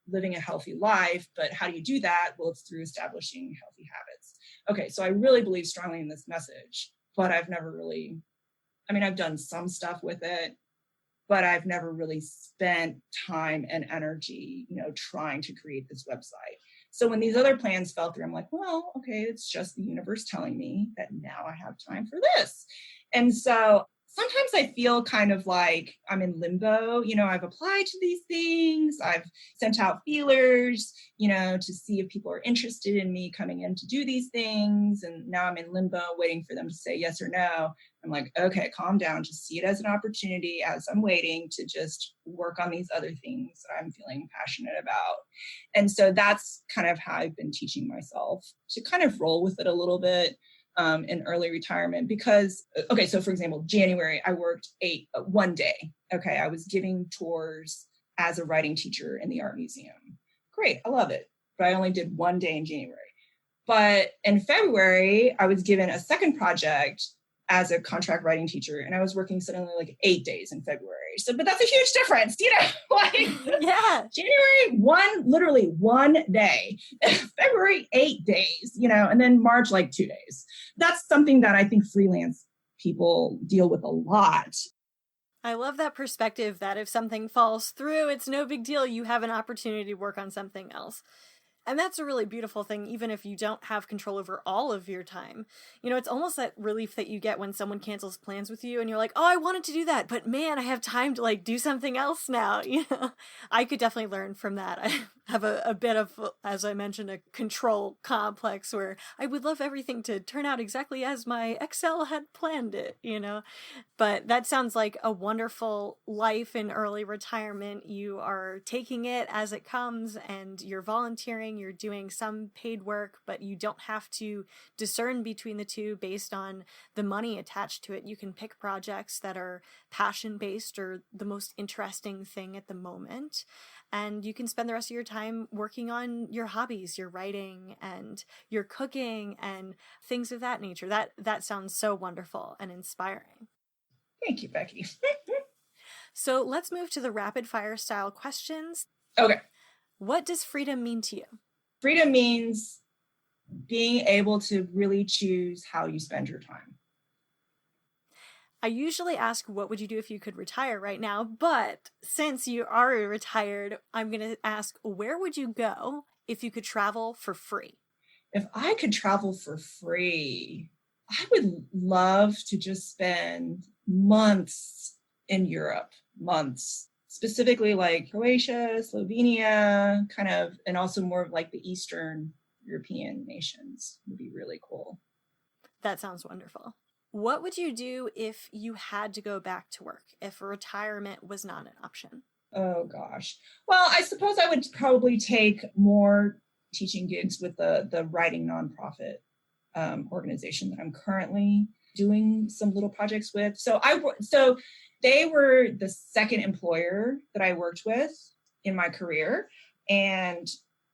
[SPEAKER 2] living a healthy life. But how do you do that? Well, it's through establishing healthy habits. Okay, so I really believe strongly in this message, but I've never really, I've done some stuff with it, but I've never really spent time and energy, trying to create this website. So when these other plans fell through, I'm like, well, okay, it's just the universe telling me that now I have time for this. And so sometimes I feel kind of like I'm in limbo. I've applied to these things. I've sent out feelers, to see if people are interested in me coming in to do these things. And now I'm in limbo waiting for them to say yes or no. I'm like, okay, calm down. Just see it as an opportunity as I'm waiting to just work on these other things that I'm feeling passionate about. And so that's kind of how I've been teaching myself to kind of roll with it a little bit. In early retirement because, okay, so for example, January, I worked one day. Okay, I was giving tours as a writing teacher in the art museum. Great, I love it. But I only did one day in January. But in February, I was given a second project as a contract writing teacher, and I was working suddenly like 8 days in February. So, but that's a huge difference,
[SPEAKER 1] Yeah.
[SPEAKER 2] January, literally one day, February, 8 days, and then March, like 2 days. That's something that I think freelance people deal with a lot.
[SPEAKER 1] I love that perspective that if something falls through, it's no big deal. You have an opportunity to work on something else. And that's a really beautiful thing, even if you don't have control over all of your time. It's almost that relief that you get when someone cancels plans with you and you're like, oh, I wanted to do that, but man, I have time to do something else now. I could definitely learn from that. I have a bit of, as I mentioned, a control complex where I would love everything to turn out exactly as my Excel had planned it, But that sounds like a wonderful life in early retirement. You are taking it as it comes and you're volunteering, you're doing some paid work, but you don't have to discern between the two based on the money attached to it. You can pick projects that are passion-based or the most interesting thing at the moment. And you can spend the rest of your time working on your hobbies, your writing and your cooking and things of that nature. That sounds so wonderful and inspiring.
[SPEAKER 2] Thank you, Becky.
[SPEAKER 1] So let's move to the rapid fire style questions.
[SPEAKER 2] Okay.
[SPEAKER 1] What does freedom mean to you?
[SPEAKER 2] Freedom means being able to really choose how you spend your time.
[SPEAKER 1] I usually ask, what would you do if you could retire right now? But since you are retired, I'm going to ask, where would you go if you could travel for free?
[SPEAKER 2] If I could travel for free, I would love to just spend months in Europe, specifically like Croatia, Slovenia, kind of, and also more of like the Eastern European nations would be really cool.
[SPEAKER 1] That sounds wonderful. What would you do if you had to go back to work, if retirement was not an option?
[SPEAKER 2] Oh, gosh. Well, I suppose I would probably take more teaching gigs with the writing nonprofit organization that I'm currently doing some little projects with. So they were the second employer that I worked with in my career. And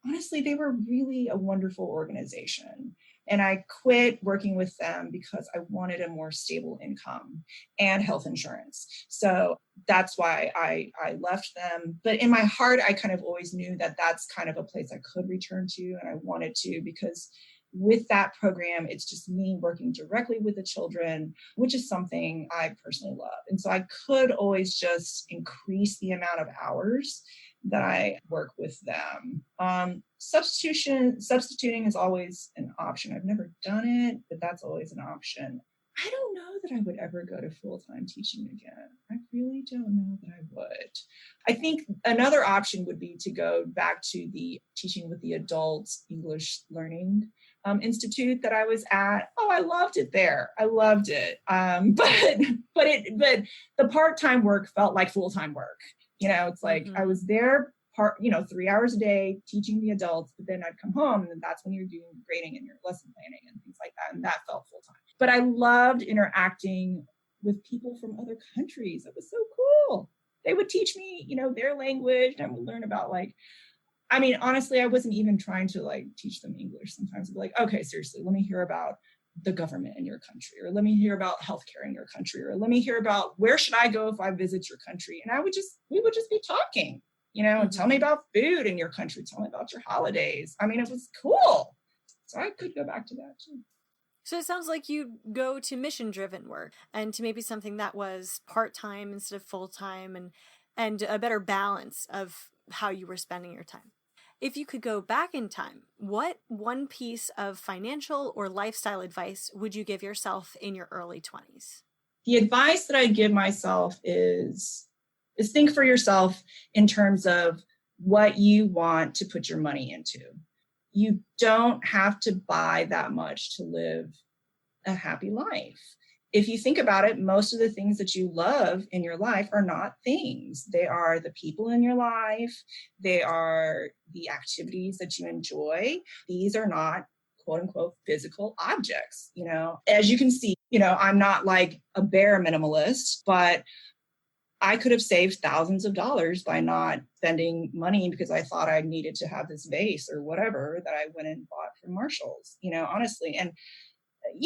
[SPEAKER 2] honestly, they were really a wonderful organization. And I quit working with them because I wanted a more stable income and health insurance. So that's why I left them. But in my heart, I kind of always knew that that's kind of a place I could return to. And I wanted to, because with that program, it's just me working directly with the children, which is something I personally love. And so I could always just increase the amount of hours that I work with them. Substituting is always an option. I've never done it, but that's always an option. I don't know that I would ever go to full-time teaching again. I really don't know that I would. I think another option would be to go back to the teaching with the adults English learning institute that I was at. Oh, I loved it there. I loved it. But the part-time work felt like full-time work. It's like I was there 3 hours a day teaching the adults, but then I'd come home and that's when you're doing grading and your lesson planning and things like that. And that felt full time. But I loved interacting with people from other countries. It was so cool. They would teach me, their language, and I would learn about honestly, I wasn't even trying to teach them English. Sometimes I'd be like, okay, seriously, let me hear about the government in your country, or let me hear about healthcare in your country, or let me hear about where should I go if I visit your country. And we would just be talking. and tell me about food in your country. Tell me about your holidays. I mean, it was cool. So I could go back to that too.
[SPEAKER 1] So it sounds like you go to mission-driven work and to maybe something that was part-time instead of full-time and a better balance of how you were spending your time. If you could go back in time, what one piece of financial or lifestyle advice would you give yourself in your early 20s?
[SPEAKER 2] The advice that I give myself is think for yourself in terms of what you want to put your money into. You don't have to buy that much to live a happy life. If you think about it, most of the things that you love in your life are not things. They are the people in your life. They are the activities that you enjoy. These are not quote unquote physical objects. As you can see, I'm not like a bare minimalist, but I could have saved thousands of dollars by not spending money because I thought I needed to have this vase or whatever that I went and bought from Marshall's, honestly. And,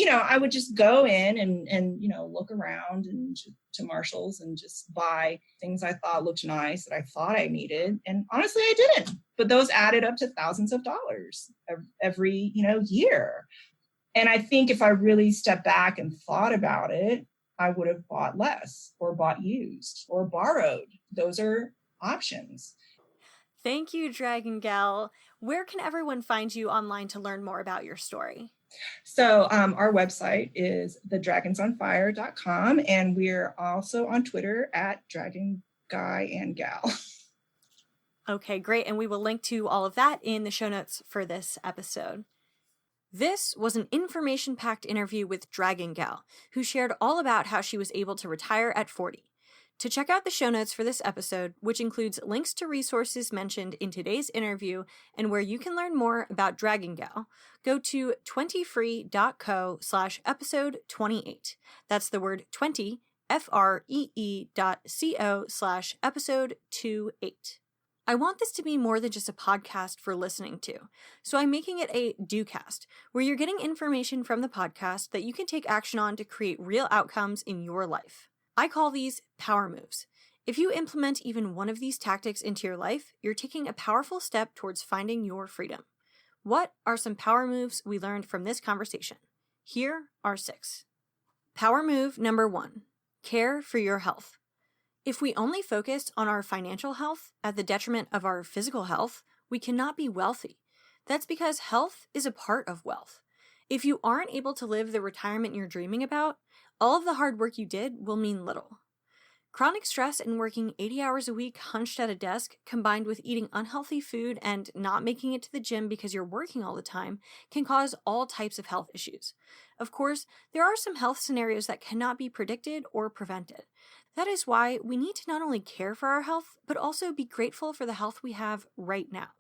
[SPEAKER 2] I would just go in and look around and to Marshall's and just buy things I thought looked nice that I thought I needed. And honestly, I didn't. But those added up to thousands of dollars every, year. And I think if I really stepped back and thought about it, I would have bought less or bought used or borrowed. Those are options.
[SPEAKER 1] Thank you, Dragon Gal. Where can everyone find you online to learn more about your story?
[SPEAKER 2] So our website is thedragonsonfire.com, and we're also on Twitter at Dragon Guy and Gal.
[SPEAKER 1] Okay, great. And we will link to all of that in the show notes for this episode. This was an information-packed interview with Dragon Gal, who shared all about how she was able to retire at 40. To check out the show notes for this episode, which includes links to resources mentioned in today's interview and where you can learn more about Dragon Gal, go to 20free.co/episode 28. That's the word 20, FREE.co/episode 28. I want this to be more than just a podcast for listening to, so I'm making it a do-cast, where you're getting information from the podcast that you can take action on to create real outcomes in your life. I call these power moves. If you implement even one of these tactics into your life, you're taking a powerful step towards finding your freedom. What are some power moves we learned from this conversation? Here are 6. Power move number 1, care for your health. If we only focus on our financial health at the detriment of our physical health, we cannot be wealthy. That's because health is a part of wealth. If you aren't able to live the retirement you're dreaming about, all of the hard work you did will mean little. Chronic stress and working 80 hours a week hunched at a desk, combined with eating unhealthy food and not making it to the gym because you're working all the time, can cause all types of health issues. Of course, there are some health scenarios that cannot be predicted or prevented. That is why we need to not only care for our health, but also be grateful for the health we have right now.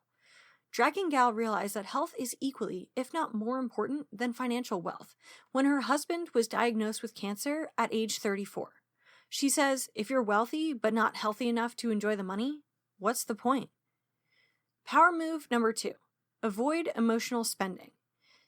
[SPEAKER 1] Dragon Gal realized that health is equally, if not more important than financial wealth, when her husband was diagnosed with cancer at age 34. She says, if you're wealthy but not healthy enough to enjoy the money, what's the point? Power move number 2, avoid emotional spending.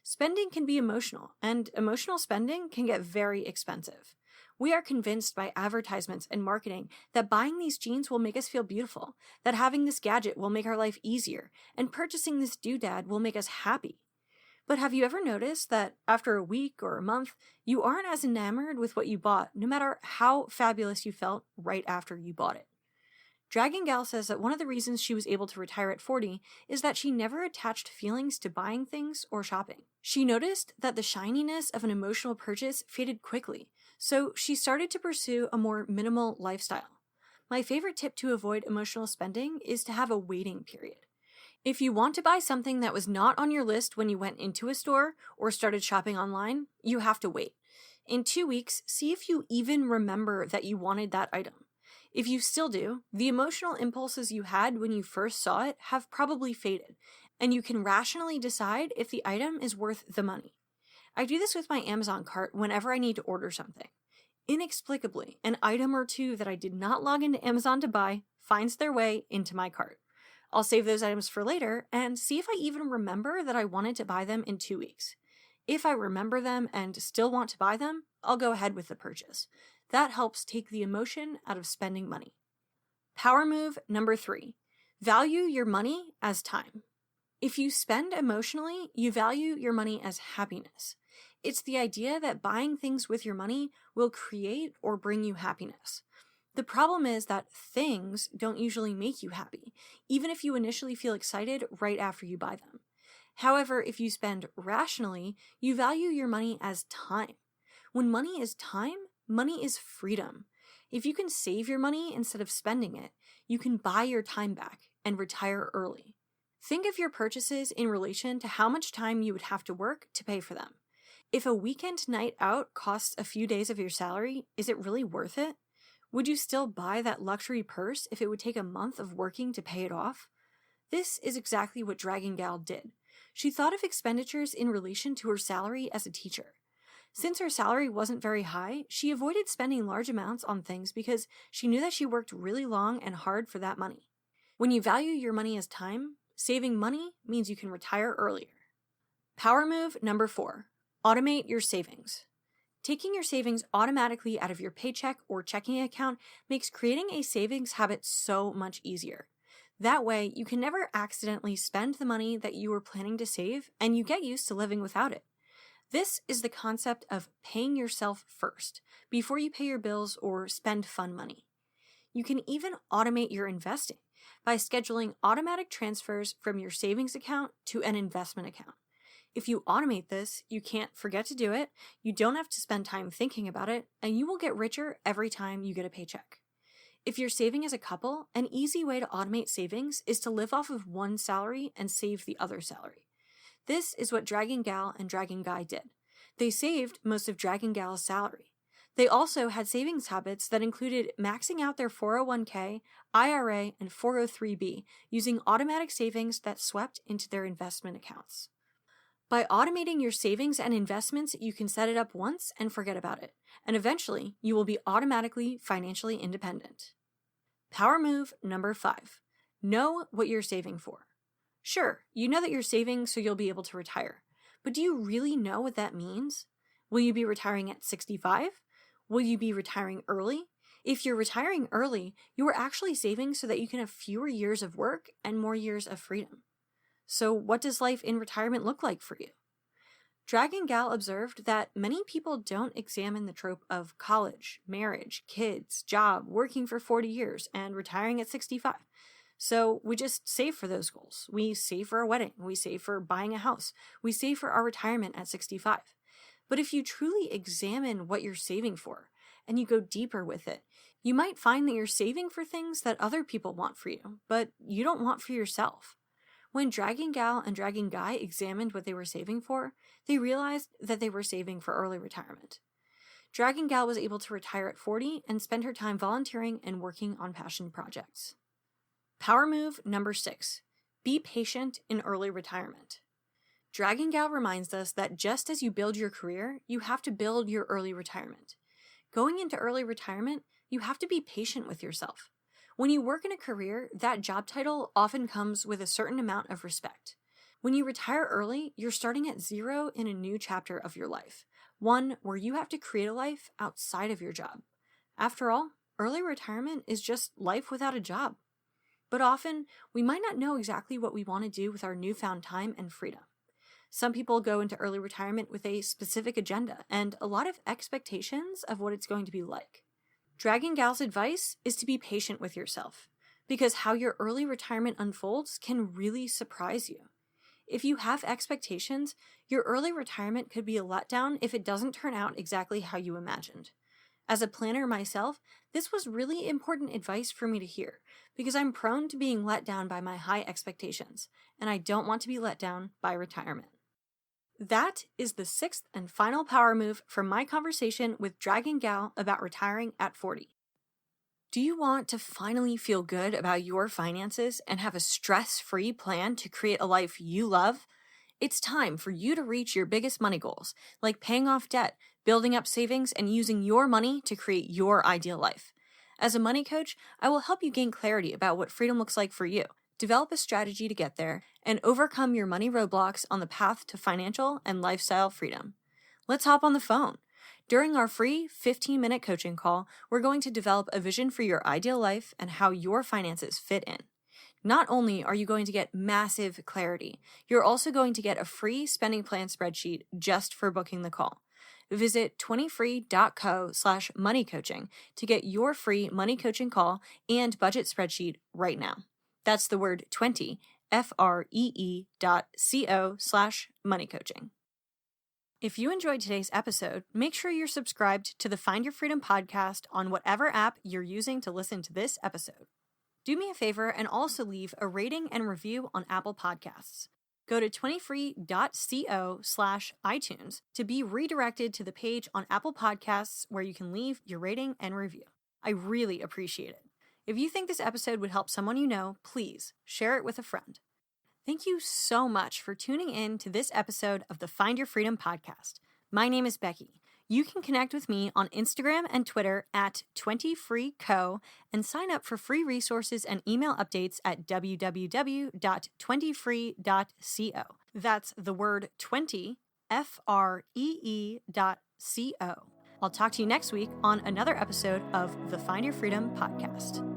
[SPEAKER 1] Spending can be emotional, and emotional spending can get very expensive. We are convinced by advertisements and marketing that buying these jeans will make us feel beautiful, that having this gadget will make our life easier, and purchasing this doodad will make us happy. But have you ever noticed that after a week or a month, you aren't as enamored with what you bought, no matter how fabulous you felt right after you bought it? Dragon Gal says that one of the reasons she was able to retire at 40 is that she never attached feelings to buying things or shopping. She noticed that the shininess of an emotional purchase faded quickly, so she started to pursue a more minimal lifestyle. My favorite tip to avoid emotional spending is to have a waiting period. If you want to buy something that was not on your list when you went into a store or started shopping online, you have to wait. In 2 weeks, see if you even remember that you wanted that item. If you still do, the emotional impulses you had when you first saw it have probably faded, and you can rationally decide if the item is worth the money. I do this with my Amazon cart whenever I need to order something. Inexplicably, an item or two that I did not log into Amazon to buy finds their way into my cart. I'll save those items for later and see if I even remember that I wanted to buy them in 2 weeks. If I remember them and still want to buy them, I'll go ahead with the purchase. That helps take the emotion out of spending money. Power move number 3, Value your money as time. If you spend emotionally, you value your money as happiness. It's the idea that buying things with your money will create or bring you happiness. The problem is that things don't usually make you happy, even if you initially feel excited right after you buy them. However, if you spend rationally, you value your money as time. When money is time, money is freedom. If you can save your money instead of spending it, you can buy your time back and retire early. Think of your purchases in relation to how much time you would have to work to pay for them. If a weekend night out costs a few days of your salary, is it really worth it? Would you still buy that luxury purse if it would take a month of working to pay it off? This is exactly what Dragon Gal did. She thought of expenditures in relation to her salary as a teacher. Since her salary wasn't very high, she avoided spending large amounts on things because she knew that she worked really long and hard for that money. When you value your money as time, saving money means you can retire earlier. Power move number 4, automate your savings. Taking your savings automatically out of your paycheck or checking account makes creating a savings habit so much easier. That way, you can never accidentally spend the money that you were planning to save, and you get used to living without it. This is the concept of paying yourself first, before you pay your bills or spend fun money. You can even automate your investing by scheduling automatic transfers from your savings account to an investment account. If you automate this, you can't forget to do it, you don't have to spend time thinking about it, and you will get richer every time you get a paycheck. If you're saving as a couple, an easy way to automate savings is to live off of one salary and save the other salary. This is what Dragon Gal and Dragon Guy did. They saved most of Dragon Gal's salary. They also had savings habits that included maxing out their 401k, IRA, and 403b using automatic savings that swept into their investment accounts. By automating your savings and investments, you can set it up once and forget about it, and eventually you will be automatically financially independent. Power move number 5, know what you're saving for. Sure, you know that you're saving so you'll be able to retire, but do you really know what that means? Will you be retiring at 65? Will you be retiring early? If you're retiring early, you are actually saving so that you can have fewer years of work and more years of freedom. So what does life in retirement look like for you? Dragon Gal observed that many people don't examine the trope of college, marriage, kids, job, working for 40 years, and retiring at 65. So we just save for those goals. We save for our wedding. We save for buying a house. We save for our retirement at 65. But if you truly examine what you're saving for, and you go deeper with it, you might find that you're saving for things that other people want for you, but you don't want for yourself. When Dragon Gal and Dragon Guy examined what they were saving for, they realized that they were saving for early retirement. Dragon Gal was able to retire at 40 and spend her time volunteering and working on passion projects. Power move number 6, be patient in early retirement. Dragon Gal reminds us that just as you build your career, you have to build your early retirement. Going into early retirement, you have to be patient with yourself. When you work in a career, that job title often comes with a certain amount of respect. When you retire early, you're starting at 0 in a new chapter of your life, one where you have to create a life outside of your job. After all, early retirement is just life without a job. But often, we might not know exactly what we want to do with our newfound time and freedom. Some people go into early retirement with a specific agenda and a lot of expectations of what it's going to be like. Dragon Gal's advice is to be patient with yourself, because how your early retirement unfolds can really surprise you. If you have expectations, your early retirement could be a letdown if it doesn't turn out exactly how you imagined. As a planner myself, this was really important advice for me to hear, because I'm prone to being let down by my high expectations, and I don't want to be let down by retirement. That is the 6th and final power move from my conversation with Dragon Gal about retiring at 40. Do you want to finally feel good about your finances and have a stress-free plan to create a life you love? It's time for you to reach your biggest money goals, like paying off debt, building up savings, and using your money to create your ideal life. As a money coach, I will help you gain clarity about what freedom looks like for you, develop a strategy to get there, and overcome your money roadblocks on the path to financial and lifestyle freedom. Let's hop on the phone. During our free 15-minute coaching call, we're going to develop a vision for your ideal life and how your finances fit in. Not only are you going to get massive clarity, you're also going to get a free spending plan spreadsheet just for booking the call. Visit 20free.co/moneycoaching to get your free money coaching call and budget spreadsheet right now. That's the word 20, free.co/moneycoaching. If you enjoyed today's episode, make sure you're subscribed to the Find Your Freedom podcast on whatever app you're using to listen to this episode. Do me a favor and also leave a rating and review on Apple Podcasts. Go to 20free.co/iTunes to be redirected to the page on Apple Podcasts where you can leave your rating and review. I really appreciate it. If you think this episode would help someone you know, please share it with a friend. Thank you so much for tuning in to this episode of the Find Your Freedom podcast. My name is Becky. You can connect with me on Instagram and Twitter at 20freeco and sign up for free resources and email updates at www.20free.co. That's the word 20, free.co. I'll talk to you next week on another episode of the Find Your Freedom podcast.